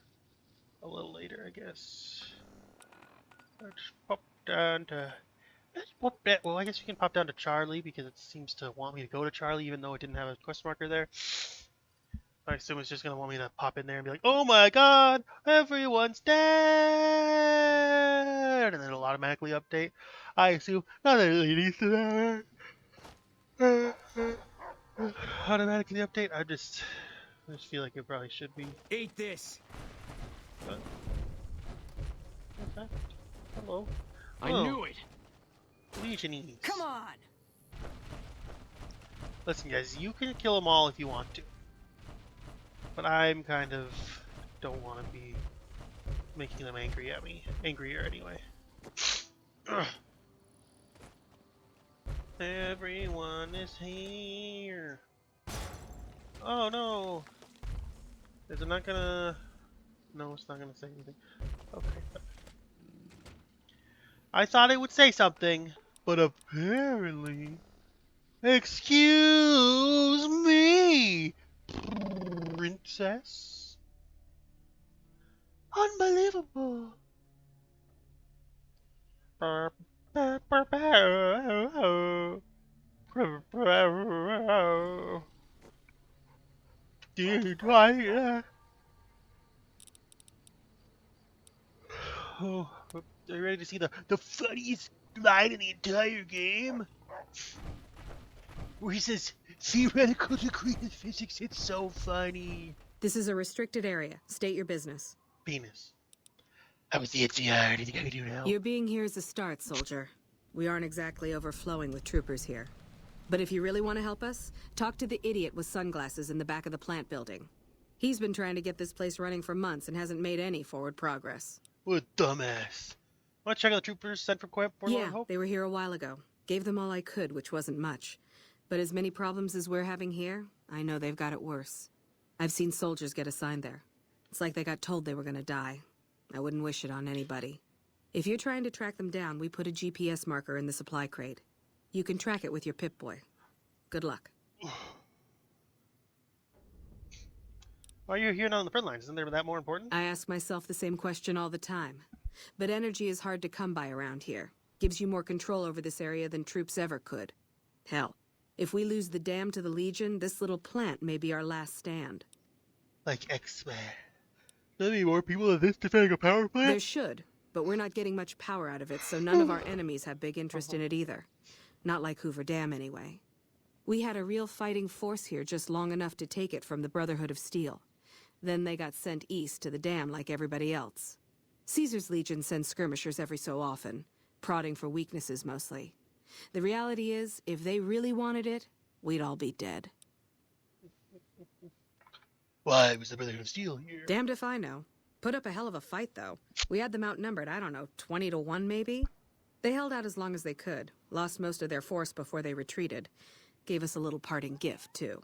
Speaker 1: a little later, I guess. Let's pop down to. Well, I guess we can pop down to Charlie because it seems to want me to go to Charlie even though it didn't have a quest marker there. I assume it's just gonna want me to pop in there and be like, "Oh my God, everyone's dead," and then it'll automatically update. I assume not that it really needs to automatically update. I just feel like it probably should be.
Speaker 5: Eat this.
Speaker 1: But, okay. Hello.
Speaker 10: I knew it.
Speaker 1: Legionese.
Speaker 4: Come on!
Speaker 1: Listen, guys, you can kill them all if you want to. But I'm kind of don't want to be making them angry at me. Angrier anyway. Ugh. Everyone is here. Oh no! Is it not gonna... No, it's not gonna say anything. Okay. I thought it would say something, but apparently... Excuse me! Princess? Unbelievable! Did I... Oh, are you ready to see the funniest line in the entire game? Where he says, theoretical degree of physics, it's so funny.
Speaker 3: This is a restricted area. State your business.
Speaker 1: Penis. I was the NCR. Anything I can do now?
Speaker 3: Your being here is a start, soldier. We aren't exactly overflowing with troopers here. But if you really want to help us, talk to the idiot with sunglasses in the back of the plant building. He's been trying to get this place running for months and hasn't made any forward progress.
Speaker 1: What a dumbass. Want to check out the troopers sent from Forlorn
Speaker 3: Yeah,
Speaker 1: Hope?
Speaker 3: they were here a while ago. Gave them all I could, which wasn't much. But as many problems as we're having here, I know they've got it worse. I've seen soldiers get assigned there. It's like they got told they were gonna die. I wouldn't wish it on anybody. If you're trying to track them down, we put a GPS marker in the supply crate. You can track it with your Pip-Boy. Good luck.
Speaker 1: Why are you here now on the front lines? Isn't there that more important?
Speaker 3: I ask myself the same question all the time. But energy is hard to come by around here. Gives you more control over this area than troops ever could. Hell, if we lose the dam to the Legion, this little plant may be our last stand.
Speaker 1: Like X-Men. There'll be more people than this defending a power plant?
Speaker 3: There should, but we're not getting much power out of it, so none of our enemies have big interest in it either. Not like Hoover Dam, anyway. We had a real fighting force here just long enough to take it from the Brotherhood of Steel. Then they got sent east to the dam like everybody else. Caesar's Legion sends skirmishers every so often, prodding for weaknesses mostly. The reality is, if they really wanted it, we'd all be dead.
Speaker 1: Why was the Brotherhood of Steel here?
Speaker 3: Damned if I know. Put up a hell of a fight, though. We had them outnumbered, I don't know, 20 to 1 maybe? They held out as long as they could, lost most of their force before they retreated. Gave us a little parting gift, too.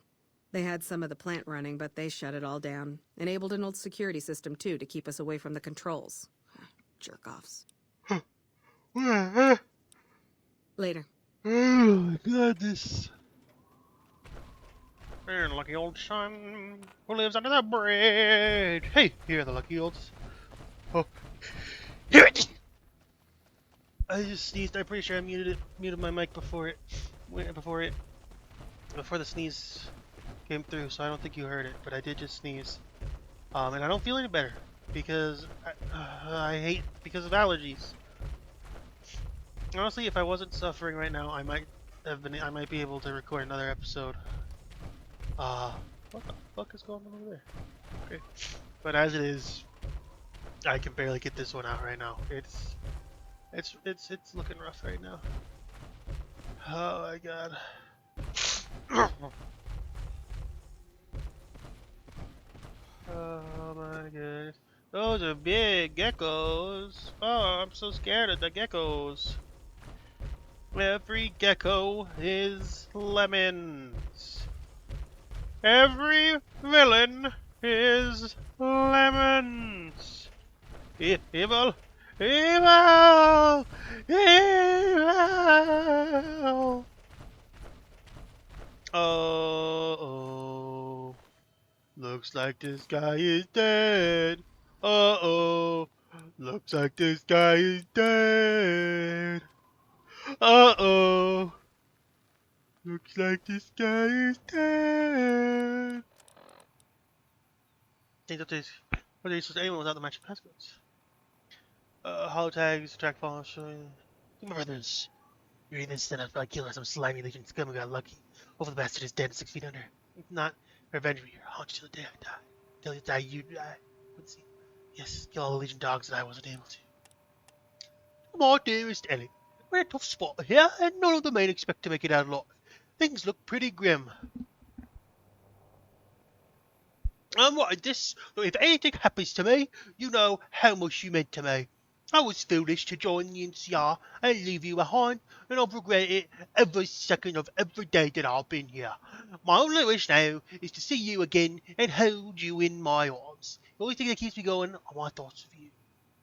Speaker 3: They had some of the plant running, but they shut it all down. Enabled an old security system, too, to keep us away from the controls. Jerk-offs. Later.
Speaker 1: Oh my God, this... And lucky old son who lives under the bridge. Hey, here are the lucky olds. Oh, hear it! I just sneezed. I'm pretty sure I muted my mic before the sneeze came through, so I don't think you heard it. But I did just sneeze, and I don't feel any better because I hate because of allergies. Honestly, if I wasn't suffering right now, I might be able to record another episode. What the fuck is going on over there? Okay. But as it is, I can barely get this one out right now. It's looking rough right now. Oh my god. Oh my goodness. Those are big geckos. Oh, I'm so scared of the geckos. Every gecko is lemons. Every villain is lemons. Evil! Evil! Evil! Oh. Looks like this guy is dead. Uh-oh. Looks like this guy is dead. Uh-oh. Looks like this guy is dead. I think that is what are you supposed to aim without the matching passcodes? Hollow tags, track follow, showing. Remember this. You're even sent out by killer some slimy legion scum who got lucky. Hopefully the bastard is dead 6 feet under. If not, revenge me or haunt you till the day I die. Till you die, you die. Let's see. Yes, kill all the legion dogs that I wasn't able to. My dearest Ellie, we're in a tough spot here, and none of the men expect to make it out alive. Things look pretty grim. What, this, if anything happens to me, you know how much you meant to me. I was foolish to join the NCR and leave you behind, and I've regretted it every second of every day that I've been here. My only wish now is to see you again and hold you in my arms. The only thing that keeps me going are my thoughts of you.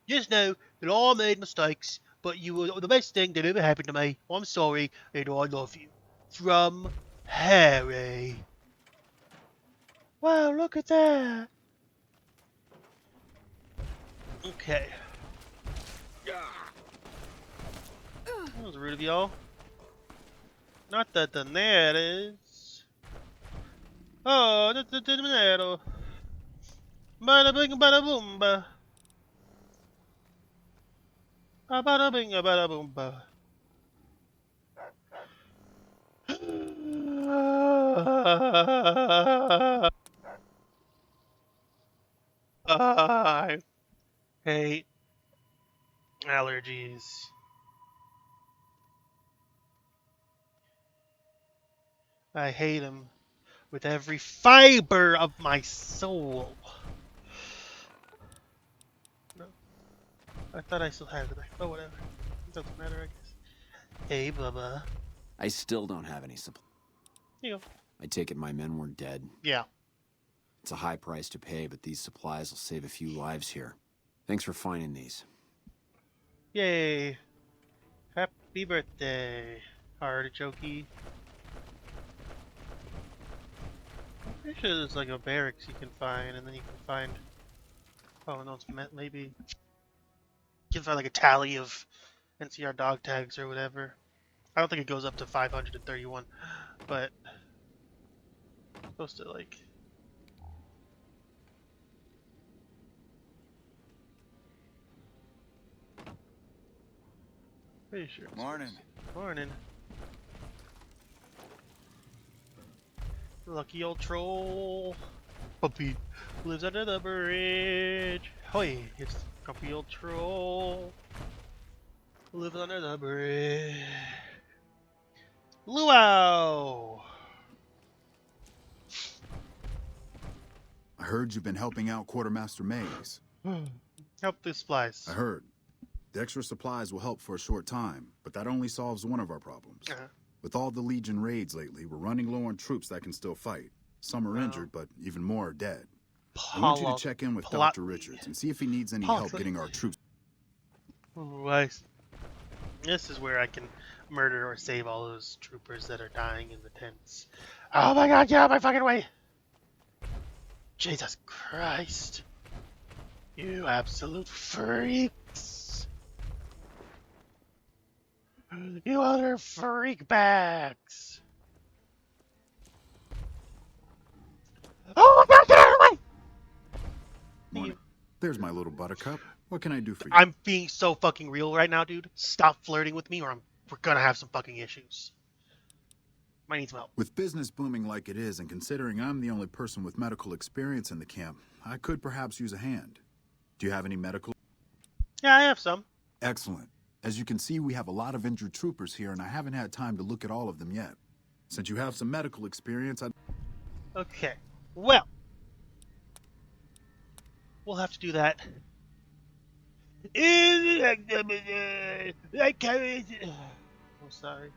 Speaker 1: Just know that I made mistakes, but you were the best thing that ever happened to me. I'm sorry, and I love you. From Harry. Wow, look at that. Okay. That was rude of y'all. Not the Daenerys. Oh, the Daenerys. Bada bing, bada boom, ba. Bada bing, bada boom, ba. I hate allergies. I hate them with every fiber of my soul. No, I thought I still had it. Oh, whatever. It doesn't matter, I guess. Hey, Bubba.
Speaker 7: I still don't have any supply.
Speaker 1: Here you go.
Speaker 7: I take it my men were dead.
Speaker 1: Yeah.
Speaker 7: It's a high price to pay, but these supplies will save a few lives here. Thanks for finding these.
Speaker 1: Yay. Happy birthday, Artichokey. I'm pretty sure there's like a barracks you can find, and then you can find. Oh no, it's meant maybe. You can find like a tally of NCR dog tags or whatever. I don't think it goes up to 531, but it's supposed to like. Pretty sure.
Speaker 5: Morning.
Speaker 1: Morning. Lucky old troll. Puppy lives under the bridge. Hoy, it's grumpy old troll. Lives under the bridge. Luau!
Speaker 6: I heard you've been helping out Quartermaster Mays.
Speaker 1: Help the supplies.
Speaker 6: I heard. The extra supplies will help for a short time, but that only solves one of our problems. With all the Legion raids lately, we're running low on troops that can still fight. Some are injured, but even more are dead. I want you to check in with Dr. Richards and see if he needs any help getting our troops.
Speaker 1: This is where I can murder or save all those troopers that are dying in the tents. Oh my god, get out of my fucking way! Jesus Christ. You absolute freaks! You utter freak bags! Oh my god, get out of the way!
Speaker 6: Morning. There's my little buttercup. What can I do for you?
Speaker 1: I'm being so fucking real right now, dude. Stop flirting with me or we're gonna have some fucking issues. Might need some help.
Speaker 6: With business booming like it is, and considering I'm the only person with medical experience in the camp, I could perhaps use a hand. Do you have any medical?
Speaker 1: Yeah, I have some.
Speaker 6: Excellent. As you can see, we have a lot of injured troopers here, and I haven't had time to look at all of them yet. Since you have some medical experience,
Speaker 1: Okay. Well, we'll have to do that. I'm sorry.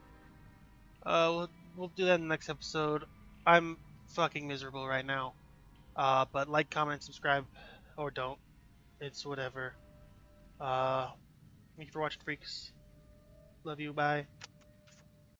Speaker 1: We'll do that in the next episode. I'm fucking miserable right now. But like, comment, and subscribe, or don't. It's whatever. Thank you for watching, freaks. Love you. Bye.